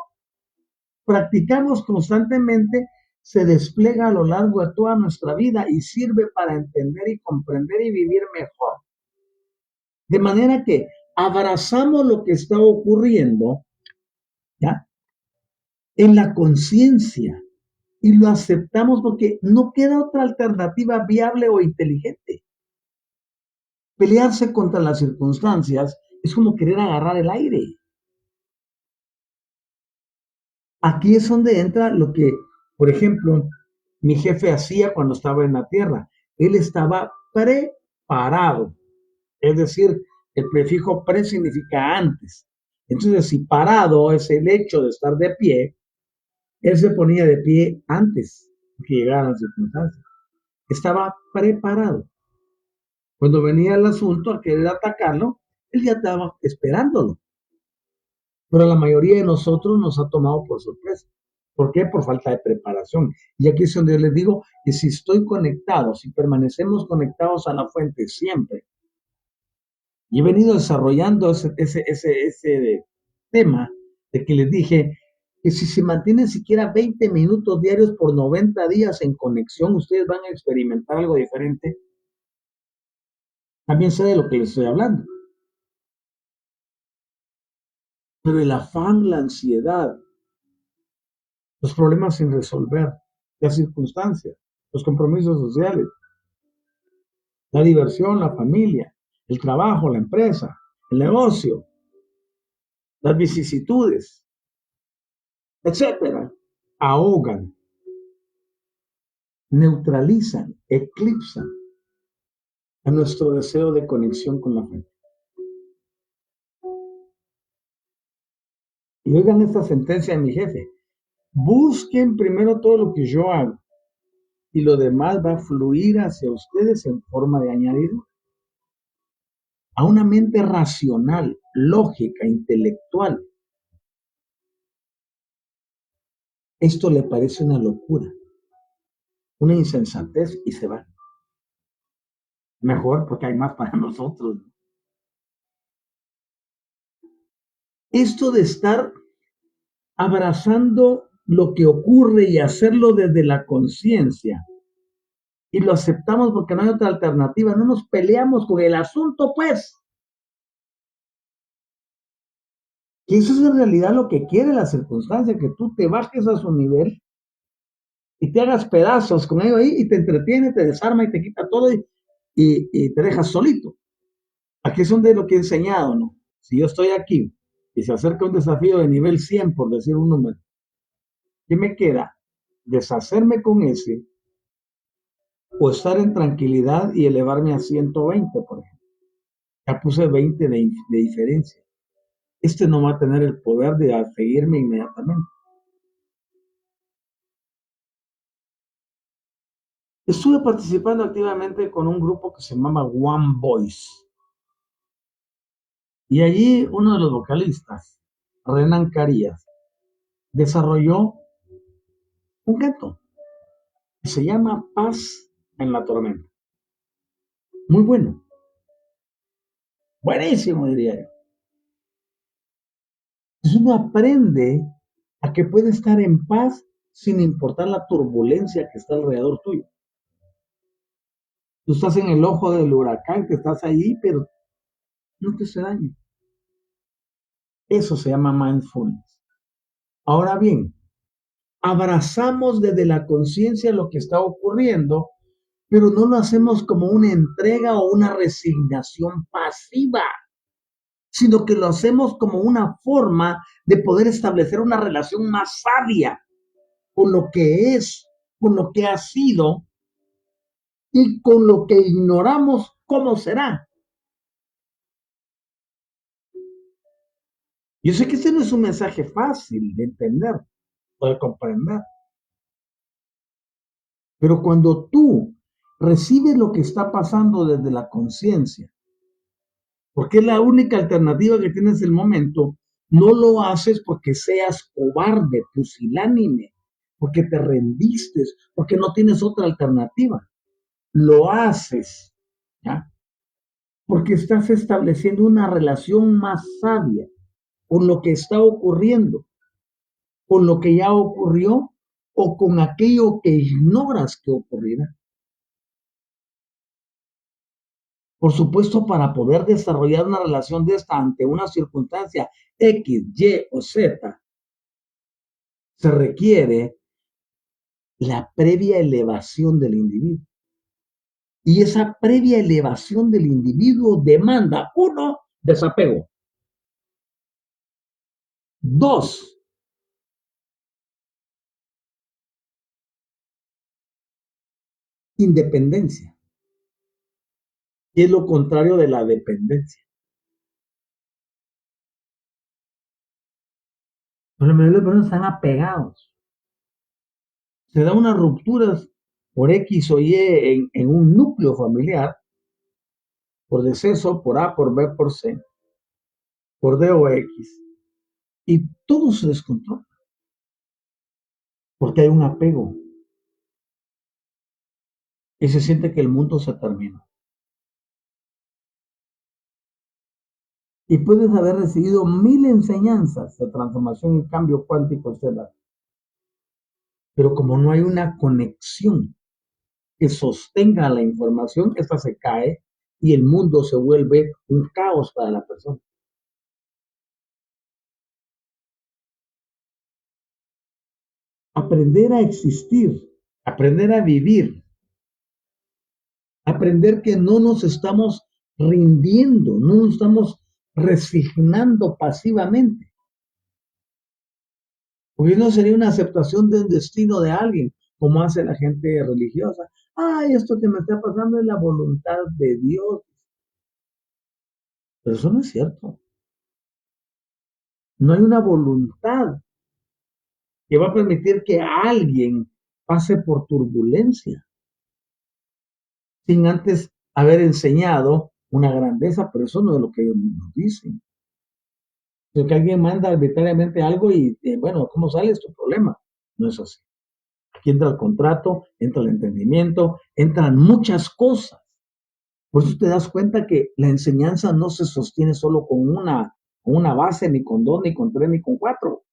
practicamos constantemente, se despliega a lo largo de toda nuestra vida y sirve para entender y comprender y vivir mejor. De manera que abrazamos lo que está ocurriendo, ¿ya? En la conciencia y lo aceptamos porque no queda otra alternativa viable o inteligente. Pelearse contra las circunstancias es como querer agarrar el aire. Aquí es donde entra lo que, por ejemplo, mi jefe hacía cuando estaba en la tierra. Él estaba preparado. Es decir, el prefijo pre significa antes. Entonces, si parado es el hecho de estar de pie, él se ponía de pie antes de que llegaran las circunstancias. Estaba preparado. Cuando venía el asunto a querer atacarlo, él ya estaba esperándolo. Pero la mayoría de nosotros nos ha tomado por sorpresa. ¿Por qué? Por falta de preparación. Y aquí es donde yo les digo que si estoy conectado, si permanecemos conectados a la fuente siempre, y he venido desarrollando ese tema de que les dije que si se mantienen siquiera 20 minutos diarios por 90 días en conexión, ustedes van a experimentar algo diferente. También sé de lo que les estoy hablando. Pero el afán, la ansiedad, los problemas sin resolver, las circunstancias, los compromisos sociales, la diversión, la familia, el trabajo, la empresa, el negocio, las vicisitudes, etcétera, ahogan, neutralizan, eclipsan a nuestro deseo de conexión con la fe. Y oigan esta sentencia de mi jefe: busquen primero todo lo que yo hago y lo demás va a fluir hacia ustedes en forma de añadido. A una mente racional, lógica, intelectual, esto le parece una locura, una insensatez y se va. Mejor porque hay más para nosotros. Esto de estar abrazando lo que ocurre y hacerlo desde la conciencia y lo aceptamos porque no hay otra alternativa, no nos peleamos con el asunto, pues. Que eso es en realidad lo que quiere la circunstancia, que tú te bajes a su nivel y te hagas pedazos con ello ahí y te entretiene, te desarma y te quita todo y te dejas solito. Aquí es donde lo que he enseñado, ¿no? Si yo estoy aquí y se acerca un desafío de nivel 100, por decir un número, ¿qué me queda? Deshacerme con ese o estar en tranquilidad y elevarme a 120, por ejemplo. Ya puse 20 de diferencia. Este no va a tener el poder de seguirme inmediatamente. Estuve participando activamente con un grupo que se llama One Voice. Y allí uno de los vocalistas, Renan Carías, desarrolló un canto que se llama Paz en la Tormenta. Muy bueno. Buenísimo, diría yo. Entonces uno aprende a que puede estar en paz sin importar la turbulencia que está alrededor tuyo. Tú estás en el ojo del huracán, que estás ahí, pero no te hace daño. Eso se llama mindfulness. Ahora bien, abrazamos desde la conciencia lo que está ocurriendo, pero no lo hacemos como una entrega o una resignación pasiva, sino que lo hacemos como una forma de poder establecer una relación más sabia con lo que es, con lo que ha sido y con lo que ignoramos cómo será. Yo sé que este no es un mensaje fácil de entender o de comprender, pero cuando tú recibes lo que está pasando desde la conciencia, porque es la única alternativa que tienes en el momento, no lo haces porque seas cobarde, pusilánime, porque te rendiste, porque no tienes otra alternativa. Lo haces, ¿ya? Porque estás estableciendo una relación más sabia con lo que está ocurriendo, con lo que ya ocurrió o con aquello que ignoras que ocurrirá. Por supuesto, para poder desarrollar una relación de esta ante una circunstancia X, Y o Z, se requiere la previa elevación del individuo. Y esa previa elevación del individuo demanda, uno, desapego. Dos, independencia, que es lo contrario de la dependencia. Pero la mayoría de personas están apegados. Se da unas rupturas por X o Y en un núcleo familiar, por deceso, por A, por B, por C, por D o X. Y todo se descontrola, porque hay un apego. Y se siente que el mundo se termina. Y puedes haber recibido 1000 enseñanzas de transformación y cambio cuántico, etc. Pero como no hay una conexión que sostenga la información, esta se cae y el mundo se vuelve un caos para la persona. Aprender a existir, aprender a vivir, aprender que no nos estamos rindiendo, no nos estamos resignando pasivamente. Porque no sería una aceptación del destino de alguien, como hace la gente religiosa. Ay, esto que me está pasando es la voluntad de Dios. Pero eso no es cierto. No hay una voluntad que va a permitir que alguien pase por turbulencia sin antes haber enseñado una grandeza, pero eso no es lo que ellos nos dicen. De que alguien manda arbitrariamente algo y, bueno, ¿cómo sale? Es tu problema. No es así. Aquí entra el contrato, entra el entendimiento, entran muchas cosas. Por eso te das cuenta que la enseñanza no se sostiene solo con una base, ni con dos, ni con tres, ni con cuatro.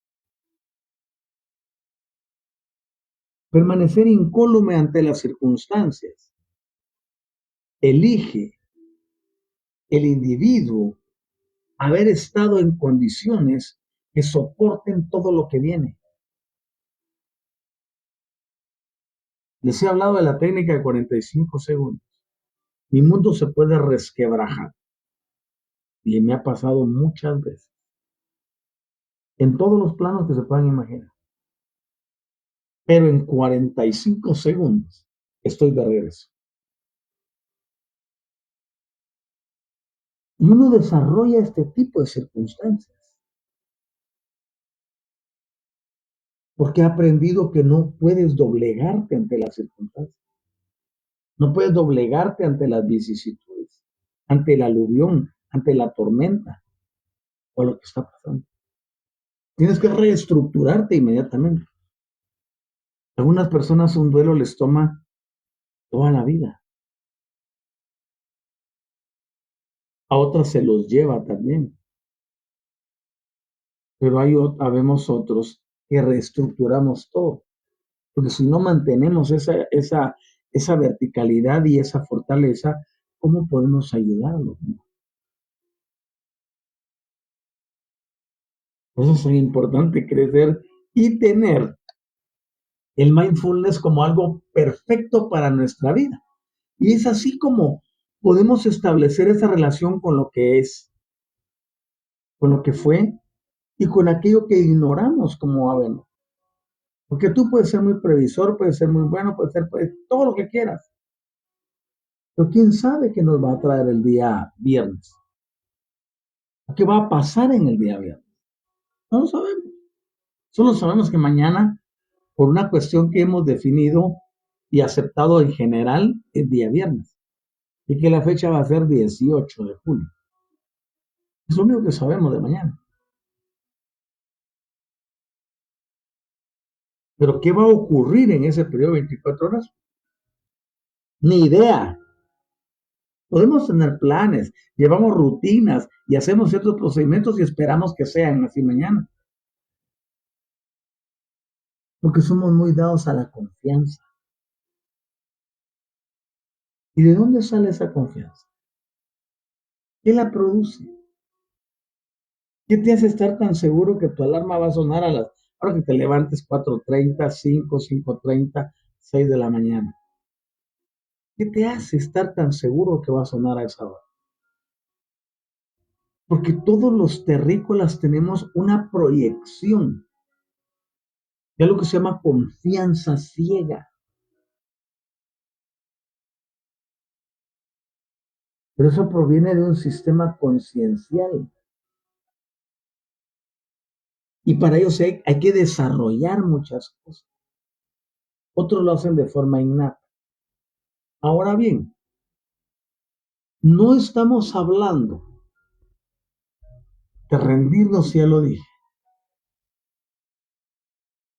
Permanecer incólume ante las circunstancias. Elige el individuo haber estado en condiciones que soporten todo lo que viene. Les he hablado de la técnica de 45 segundos. Mi mundo se puede resquebrajar y me ha pasado muchas veces en todos los planos que se puedan imaginar. Pero en 45 segundos estoy de regreso. Y uno desarrolla este tipo de circunstancias porque ha aprendido que no puedes doblegarte ante las circunstancias. No puedes doblegarte ante las vicisitudes, ante el aluvión, ante la tormenta o lo que está pasando. Tienes que reestructurarte inmediatamente. A algunas personas un duelo les toma toda la vida. A otras se los lleva también. Pero habemos otros que reestructuramos todo. Porque si no mantenemos esa verticalidad y esa fortaleza, ¿cómo podemos ayudarlos? Por eso es muy importante crecer y tener el mindfulness como algo perfecto para nuestra vida. Y es así como podemos establecer esa relación con lo que es, con lo que fue y con aquello que ignoramos como va a venir. Porque tú puedes ser muy previsor, puedes ser muy bueno, puedes ser todo lo que quieras. Pero quién sabe qué nos va a traer el día viernes. ¿Qué va a pasar en el día viernes? No lo sabemos. Solo sabemos que mañana, por una cuestión que hemos definido y aceptado en general, es día viernes. Y que la fecha va a ser 18 de julio. Es lo único que sabemos de mañana. Pero ¿qué va a ocurrir en ese periodo de 24 horas? Ni idea. Podemos tener planes, llevamos rutinas y hacemos ciertos procedimientos y esperamos que sean así mañana. Porque somos muy dados a la confianza. ¿Y de dónde sale esa confianza? ¿Qué la produce? ¿Qué te hace estar tan seguro que tu alarma va a sonar ahora que te levantes 4:30, 5:30, 6 de la mañana. ¿Qué te hace estar tan seguro que va a sonar a esa hora? Porque todos los terrícolas tenemos una proyección de lo que se llama confianza ciega. Pero eso proviene de un sistema conciencial. Y para ello hay que desarrollar muchas cosas. Otros lo hacen de forma innata. Ahora bien, no estamos hablando de rendirnos, ya lo dije.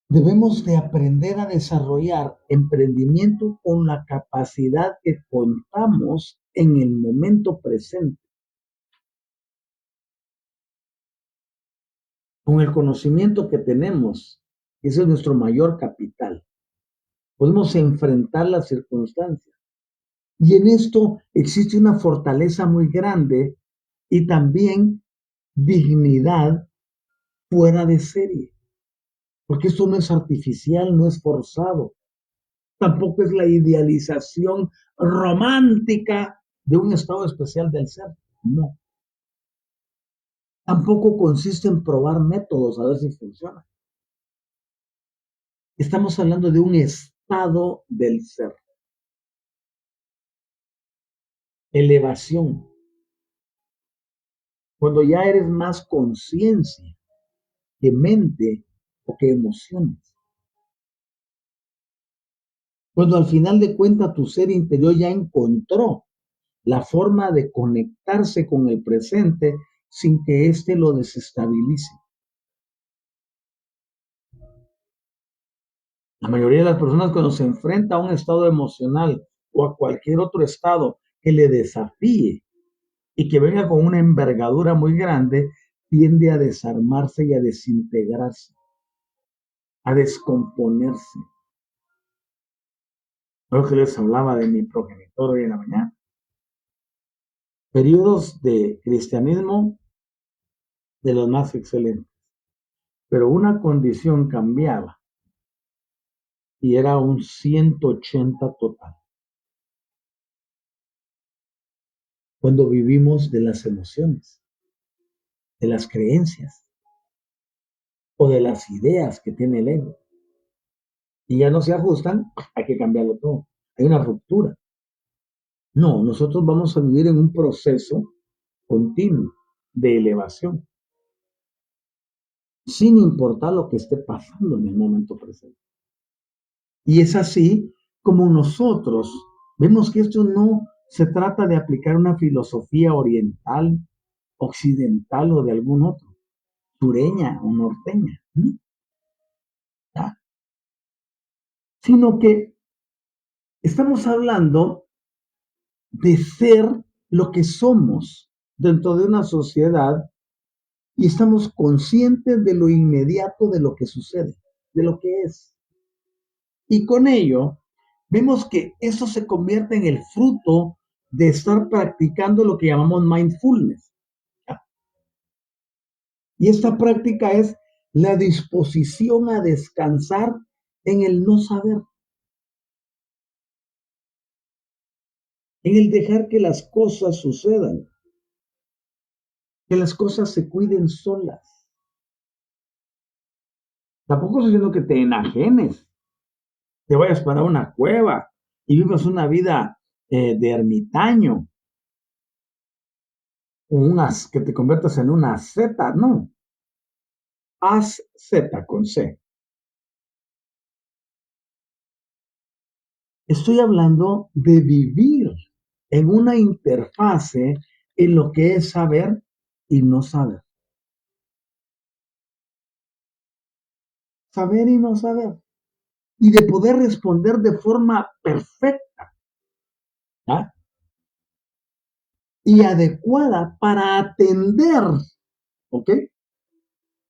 Debemos de aprender a desarrollar emprendimiento con la capacidad que contamos en el momento presente, con el conocimiento que tenemos. Ese es nuestro mayor capital. Podemos enfrentar las circunstancias. Y en esto existe una fortaleza muy grande y también dignidad fuera de serie. Porque esto no es artificial, no es forzado. Tampoco es la idealización romántica de un estado especial del ser. No. Tampoco consiste en probar métodos a ver si funciona. Estamos hablando de un estado del ser. Elevación. Cuando ya eres más conciencia que mente o que emociones. Cuando al final de cuentas tu ser interior ya encontró la forma de conectarse con el presente sin que éste lo desestabilice. La mayoría de las personas cuando se enfrenta a un estado emocional o a cualquier otro estado que le desafíe y que venga con una envergadura muy grande, tiende a desarmarse y a desintegrarse, a descomponerse. Lo que les hablaba de mi progenitor hoy en la mañana. Periodos de cristianismo de los más excelentes. Pero una condición cambiaba y era un 180 total. Cuando vivimos de las emociones, de las creencias o de las ideas que tiene el ego y ya no se ajustan, hay que cambiarlo todo. Hay una ruptura. No, nosotros vamos a vivir en un proceso continuo de elevación, sin importar lo que esté pasando en el momento presente. Y es así como nosotros vemos que esto no se trata de aplicar una filosofía oriental, occidental o de algún otro, sureña o norteña, ¿no? ¿Ya? Sino que estamos hablando de ser lo que somos dentro de una sociedad y estamos conscientes de lo inmediato de lo que sucede, de lo que es. Y con ello, vemos que eso se convierte en el fruto de estar practicando lo que llamamos mindfulness. Y esta práctica es la disposición a descansar en el no saber, en el dejar que las cosas sucedan, que las cosas se cuiden solas. Tampoco estoy diciendo que te enajenes, te vayas para una cueva y vivas una vida de ermitaño, que te conviertas en una zeta, no. Haz Z con C. Estoy hablando de vivir en una interfase en lo que es saber y no saber. Saber y no saber. Y de poder responder de forma perfecta, ¿ya? Y adecuada para atender, ¿ok?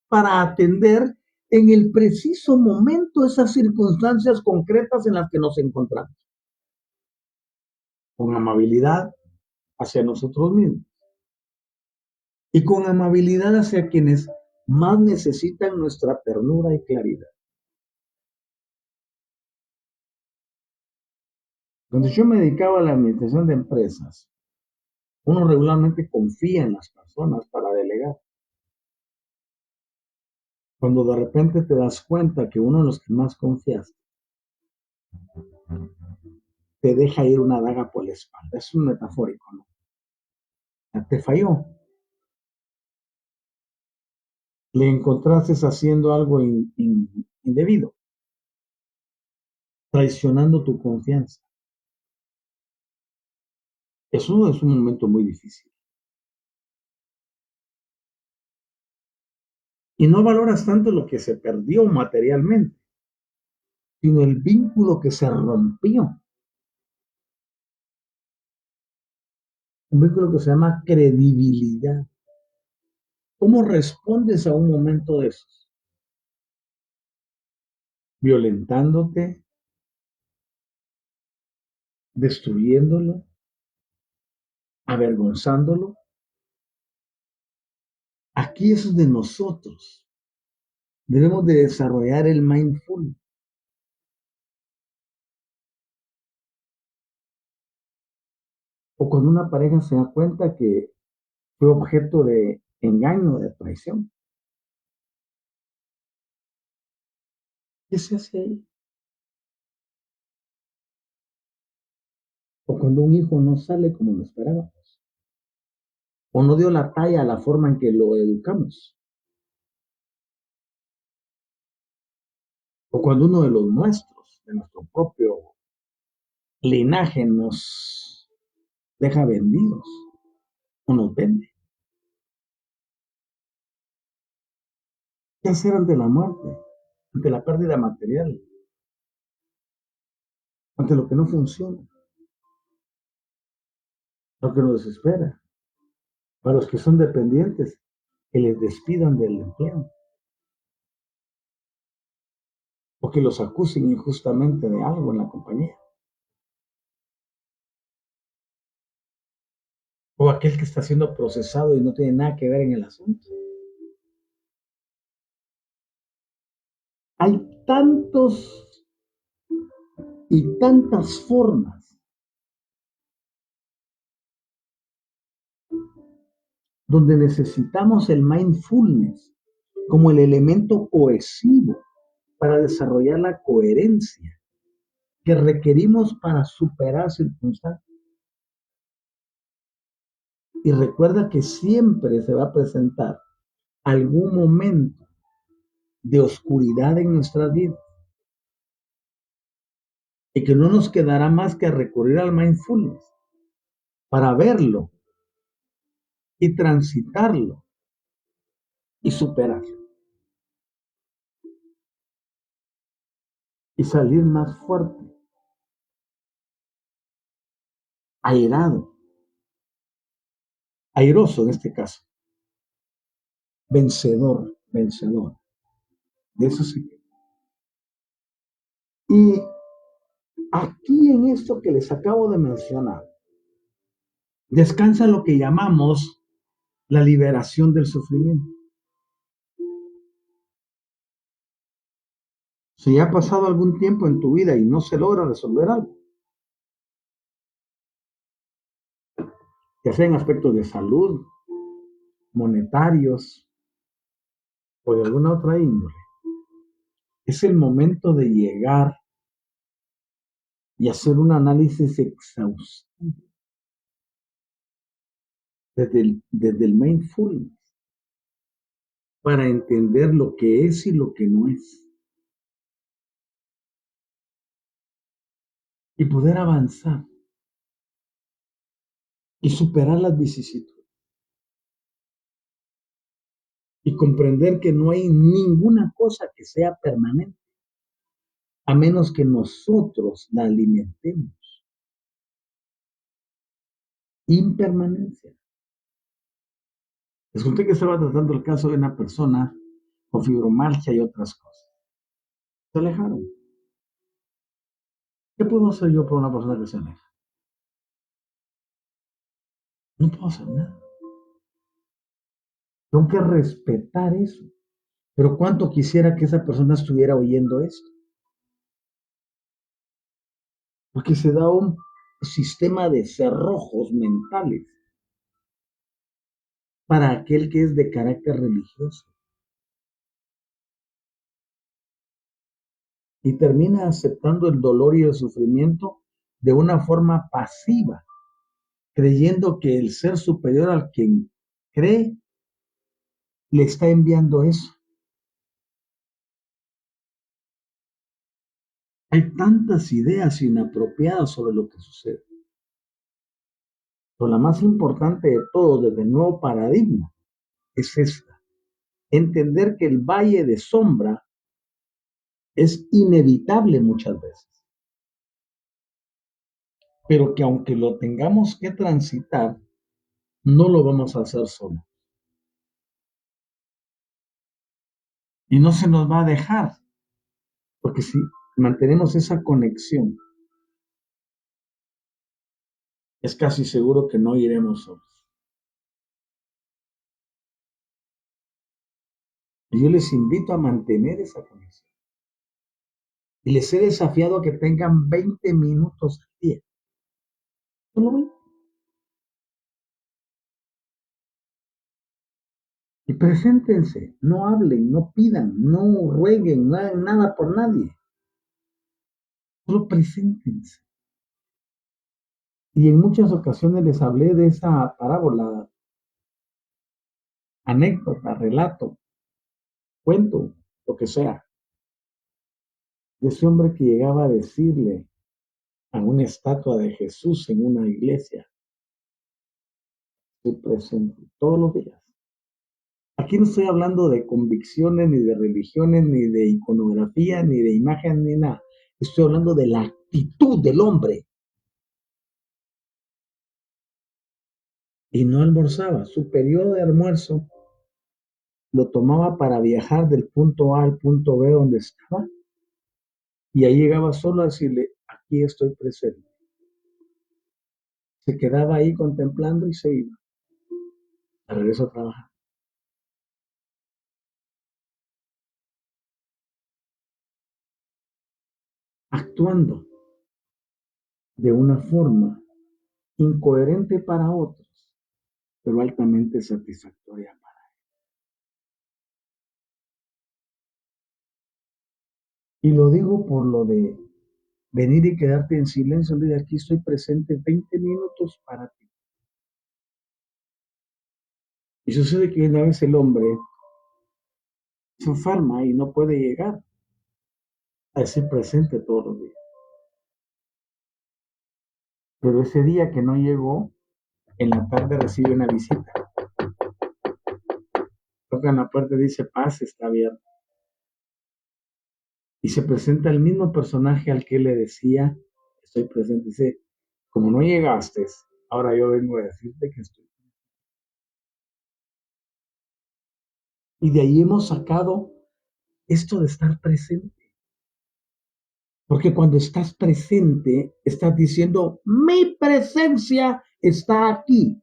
Para atender en el preciso momento esas circunstancias concretas en las que nos encontramos. Con amabilidad hacia nosotros mismos y con amabilidad hacia quienes más necesitan nuestra ternura y claridad. Cuando yo me dedicaba a la administración de empresas, uno regularmente confía en las personas para delegar. Cuando de repente te das cuenta que uno de los que más confías te deja ir una daga por la espalda. Es un metafórico, ¿no? Te falló. Le encontraste haciendo algo indebido, traicionando tu confianza. Eso es un momento muy difícil. Y no valoras tanto lo que se perdió materialmente, sino el vínculo que se rompió. Un vínculo que se llama credibilidad. ¿Cómo respondes a un momento de esos? Violentándote, destruyéndolo, avergonzándolo. Aquí es de nosotros. Debemos de desarrollar el mindful. O cuando una pareja se da cuenta que fue objeto de engaño, de traición. ¿Qué se hace ahí? O cuando un hijo no sale como lo esperábamos. O no dio la talla a la forma en que lo educamos. O cuando uno de los nuestros, de nuestro propio linaje, nos deja vendidos o nos vende. ¿Qué hacer ante la muerte? Ante la pérdida material, ante lo que no funciona, lo que nos desespera. Para los que son dependientes, que les despidan del empleo o que los acusen injustamente de algo en la compañía. O aquel que está siendo procesado y no tiene nada que ver en el asunto. Hay tantos y tantas formas donde necesitamos el mindfulness como el elemento cohesivo para desarrollar la coherencia que requerimos para superar circunstancias. Y recuerda que siempre se va a presentar algún momento de oscuridad en nuestras vidas y que no nos quedará más que recurrir al mindfulness para verlo y transitarlo y superarlo y salir más fuerte, airado, airoso en este caso, vencedor, vencedor. De eso sí. Y aquí en esto que les acabo de mencionar, descansa lo que llamamos la liberación del sufrimiento. Si ha pasado algún tiempo en tu vida y no se logra resolver algo, ya sea en aspectos de salud, monetarios o de alguna otra índole, es el momento de llegar y hacer un análisis exhaustivo desde el mindfulness para entender lo que es y lo que no es y poder avanzar y superar las vicisitudes y comprender que no hay ninguna cosa que sea permanente a menos que nosotros la alimentemos. Impermanencia. Les conté que estaba tratando el caso de una persona con fibromialgia y otras cosas. Se alejaron. ¿Qué puedo hacer yo por una persona que se aleja? No puedo hacer nada. Tengo que respetar eso. Pero cuánto quisiera que esa persona estuviera oyendo esto. porque se da un sistema de cerrojos mentales para aquel que es de carácter religioso y termina aceptando el dolor y el sufrimiento de una forma pasiva, creyendo que el ser superior al quien cree le está enviando eso. Hay tantas ideas inapropiadas sobre lo que sucede. Pero la más importante de todo, desde el nuevo paradigma, es esta. Entender que el valle de sombra es inevitable muchas veces, pero que aunque lo tengamos que transitar, no lo vamos a hacer solo. Y no se nos va a dejar, porque si mantenemos esa conexión, es casi seguro que no iremos solos. Y yo les invito a mantener esa conexión. Y les he desafiado a que tengan 20 minutos al día. Solo 20. Y preséntense, no hablen, no pidan, no rueguen, no hagan nada por nadie. Solo preséntense. Y en muchas ocasiones les hablé de esa parábola, anécdota, relato, cuento, lo que sea, de ese hombre que llegaba a decirle a una estatua de Jesús en una iglesia, estoy presente todos los días. Aquí no estoy hablando de convicciones, ni de religiones, ni de iconografía, ni de imagen, ni nada. Estoy hablando de la actitud del hombre. Y no almorzaba. Su periodo de almuerzo lo tomaba para viajar del punto A al punto B donde estaba. Y ahí llegaba solo a decirle, aquí estoy presente. Se quedaba ahí contemplando y se iba. De regreso a trabajar. Actuando de una forma incoherente para otros, pero altamente satisfactoria. Y lo digo por lo de venir y quedarte en silencio, de aquí estoy presente 20 minutos para ti. Y sucede que una vez el hombre se enferma y no puede llegar a ser presente todos los días. Pero ese día que no llegó, en la tarde recibe una visita. Toca en la puerta y dice, paz, está abierta. Y se presenta el mismo personaje al que le decía, estoy presente. Dice, como no llegaste, ahora yo vengo a decirte que estoy. Y de ahí hemos sacado esto de estar presente. Porque cuando estás presente, estás diciendo, mi presencia está aquí.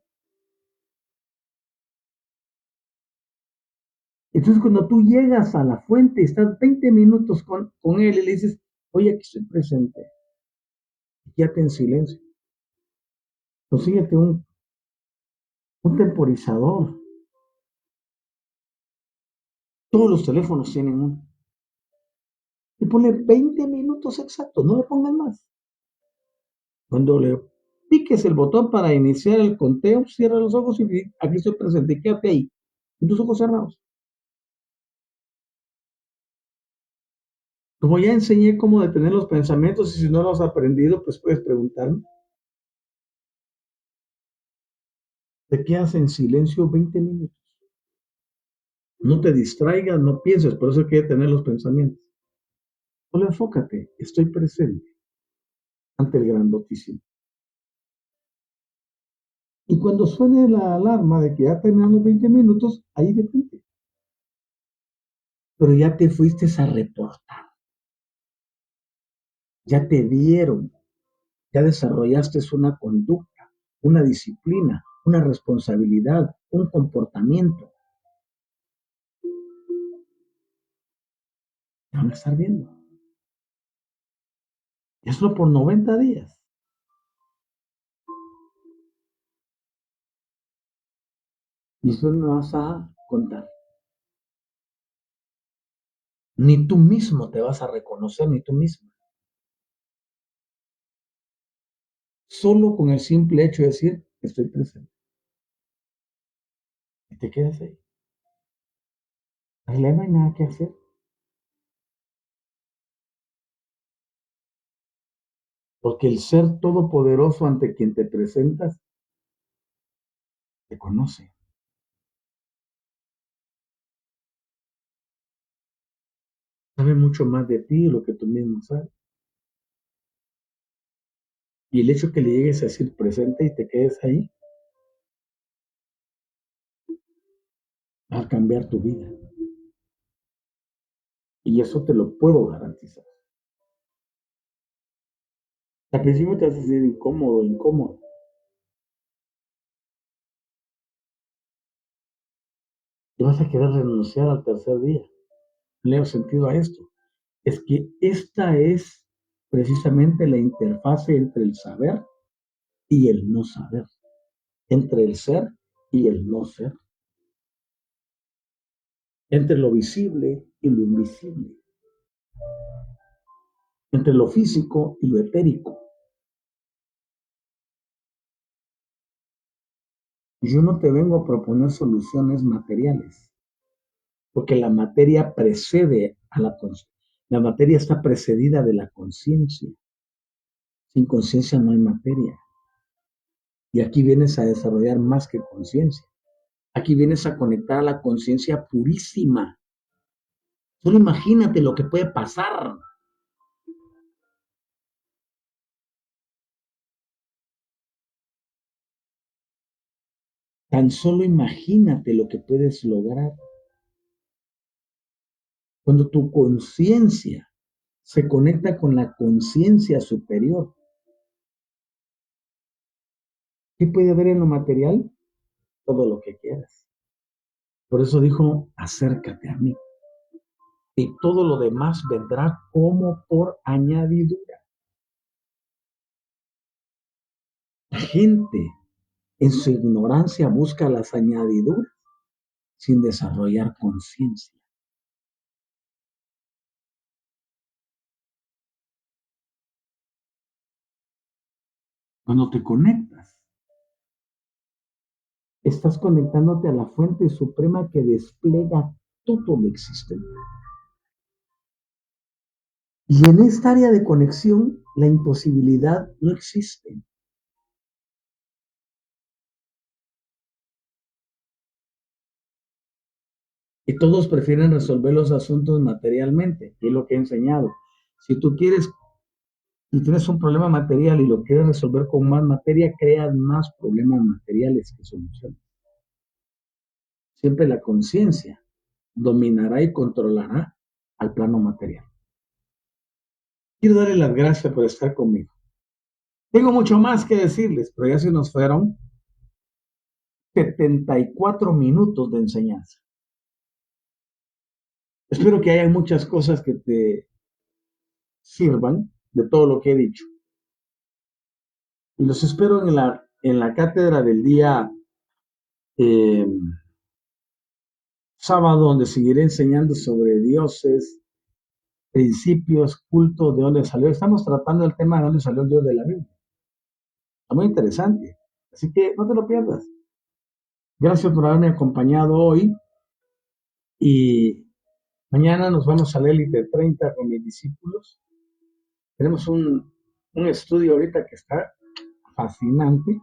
Entonces, cuando tú llegas a la fuente, estás 20 minutos con él y le dices, oye, aquí estoy presente. Quédate en silencio. Consíguete un temporizador. Todos los teléfonos tienen uno. Y ponle 20 minutos exactos, no le pongan más. Cuando le piques el botón para iniciar el conteo, cierra los ojos y aquí estoy presente. Y quédate ahí, con tus ojos cerrados. Como ya enseñé cómo detener los pensamientos y si no lo has aprendido, pues puedes preguntarme. Te quedas en silencio 20 minutos. No te distraigas, no pienses, por eso hay que detener los pensamientos. Solo enfócate, estoy presente ante el grandotísimo. Y cuando suene la alarma de que ya terminan los 20 minutos, ahí detente. Pero ya te fuiste a reportar, ya te vieron, ya desarrollaste una conducta, una disciplina, una responsabilidad, un comportamiento. Te van a estar viendo. Hazlo por 90 días. Y eso me vas a contar. Ni tú mismo te vas a reconocer, ni tú mismo. Solo con el simple hecho de decir, estoy presente. Y te quedas ahí. En realidad no hay nada que hacer. Porque el ser todopoderoso ante quien te presentas, te conoce. Sabe mucho más de ti de lo que tú mismo sabes. Y el hecho que le llegues a decir presente y te quedes ahí, va a cambiar tu vida. Y eso te lo puedo garantizar. Al principio te vas a sentir incómodo, incómodo. Te vas a querer renunciar al tercer día. Le he sentido a esto. Es que esta es precisamente la interfase entre el saber y el no saber. Entre el ser y el no ser. Entre lo visible y lo invisible. Entre lo físico y lo etérico. Yo no te vengo a proponer soluciones materiales, porque la materia precede a la conciencia. La materia está precedida de la conciencia. Sin conciencia no hay materia. Y aquí vienes a desarrollar más que conciencia. Aquí vienes a conectar a la conciencia purísima. Solo imagínate lo que puede pasar. Tan solo imagínate lo que puedes lograr cuando tu conciencia se conecta con la conciencia superior. ¿Qué puede haber en lo material? Todo lo que quieras. Por eso dijo, acércate a mí. Y todo lo demás vendrá como por añadidura. La gente en su ignorancia busca las añadiduras sin desarrollar conciencia. Cuando te conectas, estás conectándote a la fuente suprema que despliega todo lo existente. Y en esta área de conexión, la imposibilidad no existe. Y todos prefieren resolver los asuntos materialmente, y es lo que he enseñado. Si tú quieres, si tienes un problema material y lo quieres resolver con más materia, creas más problemas materiales que soluciones. Siempre la conciencia dominará y controlará al plano material. Quiero darle las gracias por estar conmigo. Tengo mucho más que decirles, pero ya se nos fueron 74 minutos de enseñanza. Espero que haya muchas cosas que te sirvan de todo lo que he dicho. Y los espero en la cátedra del día eh, sábado, donde seguiré enseñando sobre dioses, principios, culto, de dónde salió. Estamos tratando el tema de dónde salió el Dios de la Biblia. Está muy interesante. Así que no te lo pierdas. Gracias por haberme acompañado hoy. Y mañana nos vamos a Élite 30 con mis discípulos. Tenemos un estudio ahorita que está fascinante.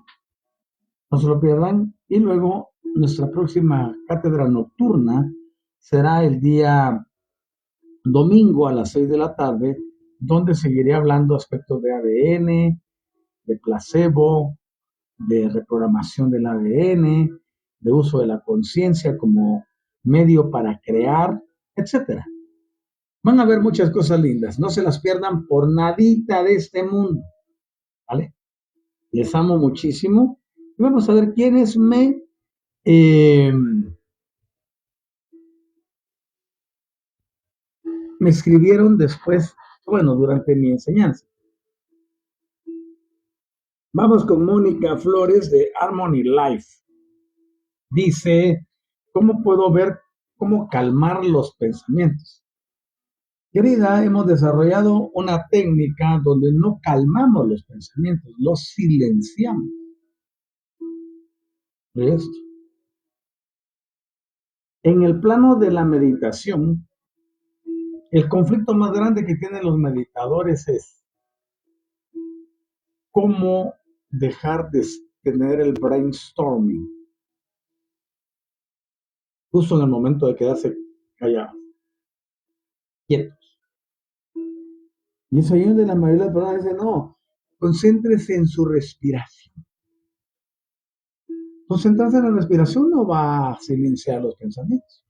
No se lo pierdan. Y luego nuestra próxima cátedra nocturna será el día domingo a las 6 de la tarde, donde seguiré hablando aspectos de ADN, de placebo, de reprogramación del ADN, de uso de la conciencia como medio para crear, etcétera. Van a ver muchas cosas lindas, no se las pierdan por nadita de este mundo, ¿vale? Les amo muchísimo y vamos a ver quiénes me escribieron después, bueno, durante mi enseñanza. Vamos con Mónica Flores de Harmony Life. Dice, ¿cómo puedo ver cómo calmar los pensamientos? Querida, hemos desarrollado una técnica donde no calmamos los pensamientos, los silenciamos. ¿Ves? En el plano de la meditación, el conflicto más grande que tienen los meditadores es cómo dejar de tener el brainstorming justo en el momento de quedarse callados, quietos. Y es ahí donde la mayoría de las personas dicen, no, concéntrese en su respiración. Concentrarse en la respiración no va a silenciar los pensamientos.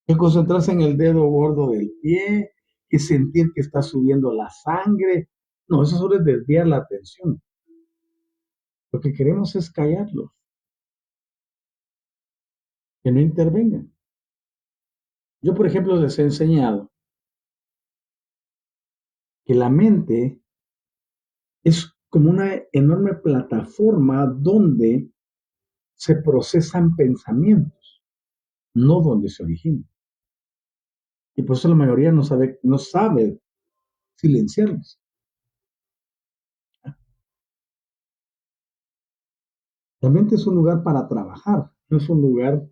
Es concentrarse en el dedo gordo del pie, es sentir que está subiendo la sangre. No, eso solo es desviar la atención. Lo que queremos es callarlos, que no intervengan. Yo, por ejemplo, les he enseñado que la mente es como una enorme plataforma donde se procesan pensamientos, no donde se originan. Y por eso la mayoría no sabe silenciarlos. La mente es un lugar para trabajar, no es un lugar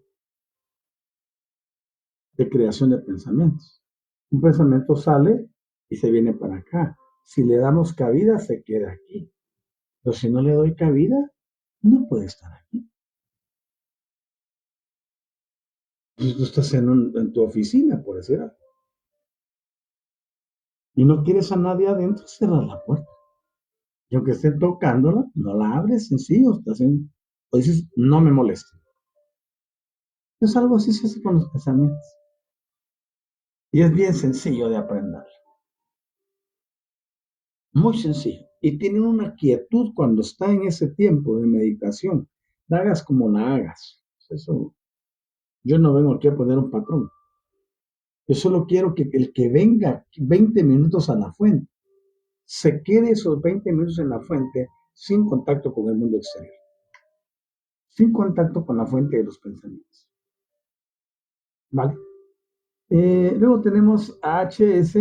de creación de pensamientos. Un pensamiento sale y se viene para acá. Si le damos cabida, se queda aquí. Pero si no le doy cabida, no puede estar aquí. Entonces tú estás en tu oficina, por decir algo, y no quieres a nadie adentro, cierra la puerta. Y aunque estén tocándola, no la abres, sencillo. O dices, no me moleste. Es algo así se hace con los pensamientos. Y es bien sencillo de aprender. Muy sencillo. Y tienen una quietud cuando está en ese tiempo de meditación. La hagas como la hagas. Eso, yo no vengo aquí a poner un patrón. Yo solo quiero que el que venga 20 minutos a la fuente, se quede esos 20 minutos en la fuente sin contacto con el mundo exterior. Sin contacto con la fuente de los pensamientos. ¿Vale? Luego tenemos a HS.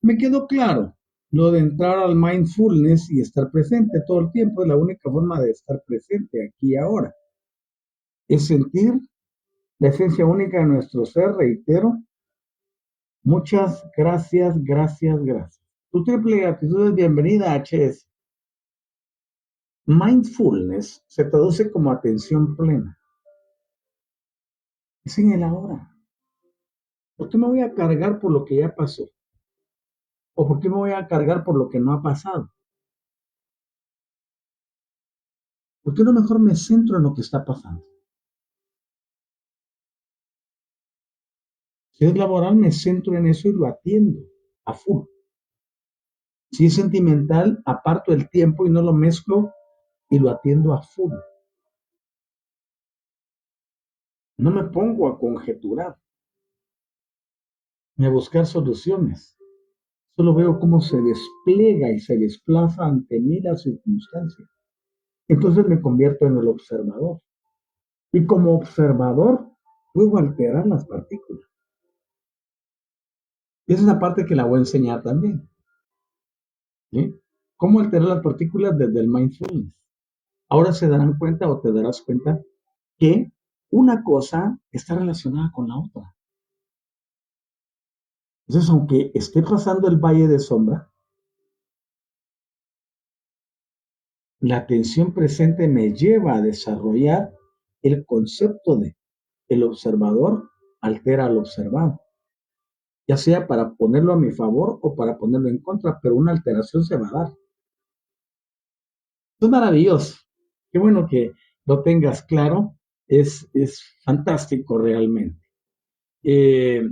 Me quedó claro lo de entrar al mindfulness y estar presente todo el tiempo. Es la única forma de estar presente aquí y ahora. Es sentir la esencia única de nuestro ser, reitero. Muchas gracias, gracias, gracias. Tu triple gratitud es bienvenida, HS. Mindfulness se traduce como atención plena. Es en el ahora. ¿Por qué me voy a cargar por lo que ya pasó? ¿O por qué me voy a cargar por lo que no ha pasado? ¿Por qué no mejor me centro en lo que está pasando? Si es laboral, me centro en eso y lo atiendo a full. Si es sentimental, aparto el tiempo y no lo mezclo y lo atiendo a full. No me pongo a conjeturar ni a buscar soluciones. Solo veo cómo se despliega y se desplaza ante mí la circunstancia. Entonces me convierto en el observador. Y como observador, puedo alterar las partículas. Y esa es la parte que la voy a enseñar también. ¿Sí? ¿Cómo alterar las partículas desde el mindfulness? Ahora se darán cuenta o te darás cuenta que una cosa está relacionada con la otra. Entonces, aunque esté pasando el valle de sombra, la atención presente me lleva a desarrollar el concepto de el observador altera al observado, ya sea para ponerlo a mi favor o para ponerlo en contra, pero una alteración se va a dar. Es maravilloso. Qué bueno que lo tengas claro. Es fantástico realmente. Eh,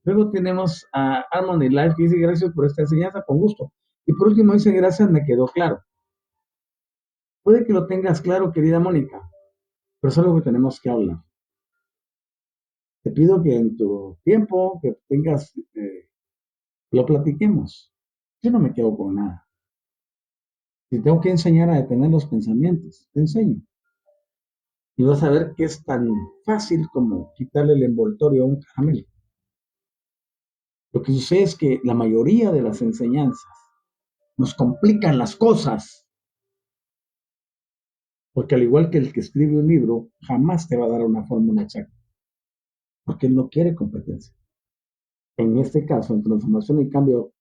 Luego tenemos a Harmony Life que dice gracias por esta enseñanza, con gusto. Y por último dice gracias, me quedó claro. Puede que lo tengas claro, querida Mónica, pero es algo que tenemos que hablar. Te pido que en tu tiempo que tengas, lo platiquemos. Yo no me quedo con nada. Si tengo que enseñar a detener los pensamientos, te enseño. Y vas a ver que es tan fácil como quitarle el envoltorio a un caramelo. Lo que sucede es que la mayoría de las enseñanzas nos complican las cosas, porque al igual que el que escribe un libro, jamás te va a dar una fórmula exacta, porque él no quiere competencia. En este caso, en transformación y cambio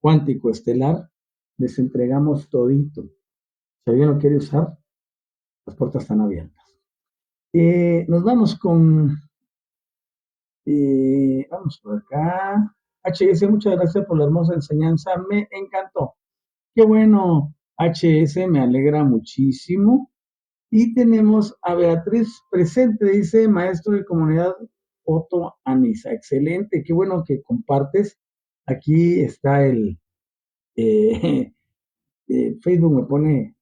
cuántico estelar, les entregamos todito. Si alguien lo quiere usar, las puertas están abiertas. Nos vamos con, vamos por acá. HS, muchas gracias por la hermosa enseñanza, me encantó. Qué bueno, HS, me alegra muchísimo. Y tenemos a Beatriz presente, dice maestro de comunidad Otto Anisa. Excelente, qué bueno que compartes. Aquí está eh, Facebook me pone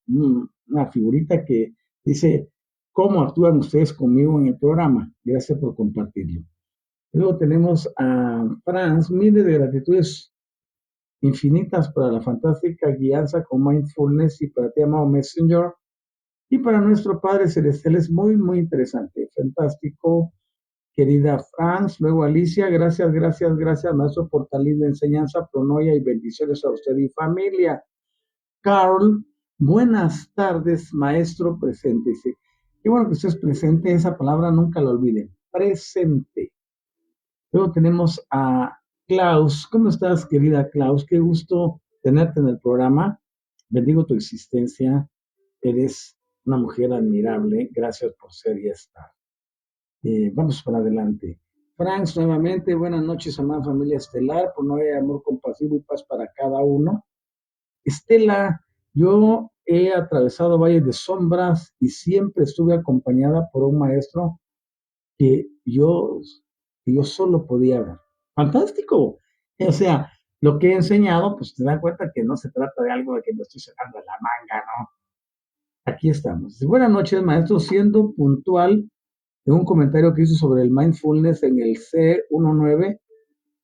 una figurita que dice, ¿cómo actúan ustedes conmigo en el programa? Gracias por compartirlo. Luego tenemos a Franz, miles de gratitudes infinitas para la fantástica guianza con mindfulness y para ti, amado Messenger. Y para nuestro Padre Celestial es muy, muy interesante, fantástico, querida Franz. Luego Alicia, gracias, gracias, gracias, maestro, por tan linda enseñanza, pronoia y bendiciones a usted y familia. Carl, buenas tardes, maestro presente. Dice, qué bueno que estés presente, esa palabra nunca la olviden, presente. Luego tenemos a Klaus. ¿Cómo estás, querida Klaus? Qué gusto tenerte en el programa. Bendigo tu existencia. Eres una mujer admirable. Gracias por ser y estar. Vamos para adelante. Franz, nuevamente, buenas noches, amada familia estelar, por no haber amor compasivo y paz para cada uno. Estela, yo he atravesado valles de sombras y siempre estuve acompañada por un maestro que yo solo podía ver. Fantástico. O sea, lo que he enseñado, pues te das cuenta que no se trata de algo de que me estoy sacando de la manga, ¿no? Aquí estamos. Buenas noches, maestro. Siendo puntual en un comentario que hizo sobre el mindfulness en el C19,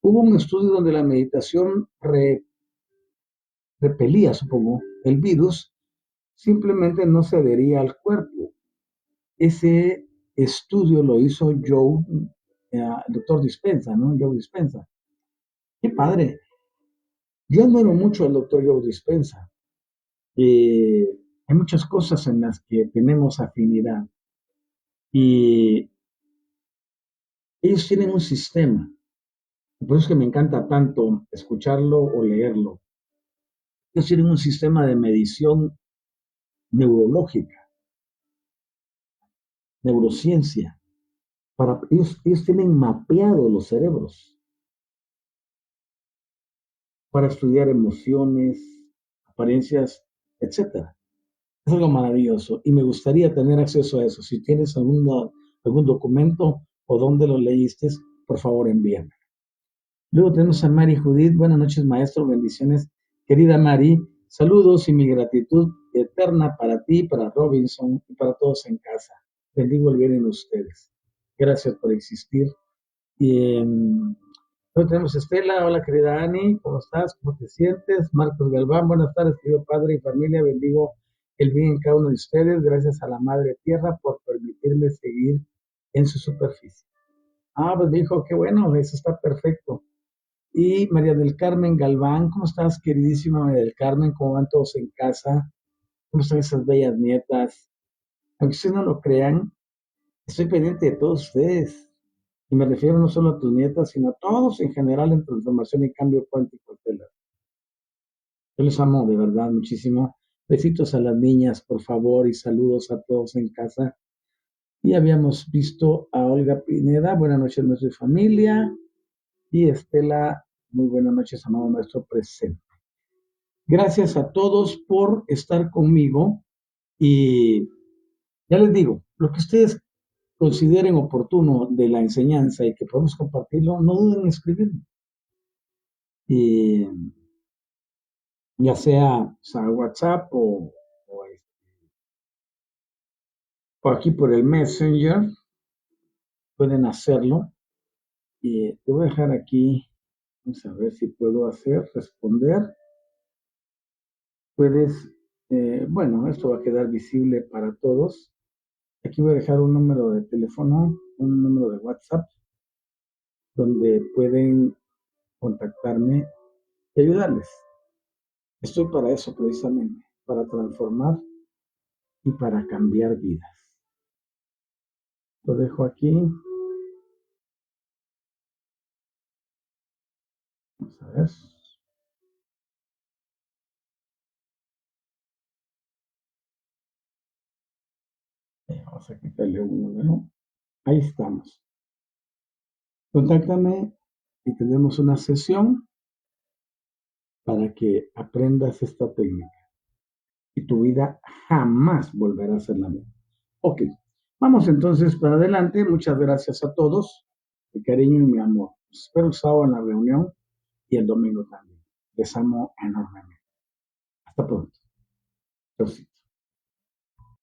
hubo un estudio donde la meditación repelía, supongo, el virus, simplemente no se adhería al cuerpo. Ese estudio lo hizo Joe, el doctor Dispensa, ¿no? Joe Dispensa. Qué padre. Yo admiro mucho al doctor Joe Dispensa. Hay muchas cosas en las que tenemos afinidad y ellos tienen un sistema. Por eso es que me encanta tanto escucharlo o leerlo. Ellos tienen un sistema de medición neurológica, neurociencia. Ellos tienen mapeados los cerebros para estudiar emociones, apariencias, etcétera. Es algo maravilloso y me gustaría tener acceso a eso. Si tienes algún documento o dónde lo leíste, por favor envíame. Luego tenemos a Mari Judith. Buenas noches, maestro. Bendiciones. Querida Mari, saludos y mi gratitud eterna para ti, para Robinson y para todos en casa. Bendigo el bien en ustedes. Gracias por existir. Y luego tenemos a Estela. Hola, querida Ani. ¿Cómo estás? ¿Cómo te sientes? Marcos Galván. Buenas tardes, querido padre y familia. Bendigo el bien en cada uno de ustedes. Gracias a la Madre Tierra por permitirme seguir en su superficie. Ah, pues dijo, qué bueno, eso está perfecto. Y María del Carmen Galván, ¿cómo estás, queridísima María del Carmen? ¿Cómo van todos en casa? ¿Cómo están esas bellas nietas? Aunque ustedes no lo crean, estoy pendiente de todos ustedes. Y me refiero no solo a tus nietas, sino a todos en general en transformación y cambio cuántico. Yo les amo de verdad muchísimo. Besitos a las niñas, por favor, y saludos a todos en casa. Y habíamos visto a Olga Pineda. Buenas noches, nuestra familia. Y Estela, muy buenas noches, amado maestro presente. Gracias a todos por estar conmigo y ya les digo, lo que ustedes consideren oportuno de la enseñanza y que podemos compartirlo, no duden en escribirlo. Y ya sea WhatsApp o aquí por el Messenger, pueden hacerlo. Y te voy a dejar aquí, vamos a ver si puedo responder. Puedes Bueno, esto va a quedar visible para todos. Aquí voy a dejar un número de teléfono, un número de WhatsApp, donde pueden contactarme y ayudarles. Estoy para eso precisamente, para transformar y para cambiar vidas. Lo dejo aquí. Vamos a ver. Vamos a quitarle un número. Ahí estamos. Contáctame y tenemos una sesión para que aprendas esta técnica y tu vida jamás volverá a ser la misma. Ok, vamos entonces para adelante. Muchas gracias a todos. Mi cariño y mi amor. Espero el sábado en la reunión y el domingo también. Les amo enormemente. Hasta pronto. Yo sí.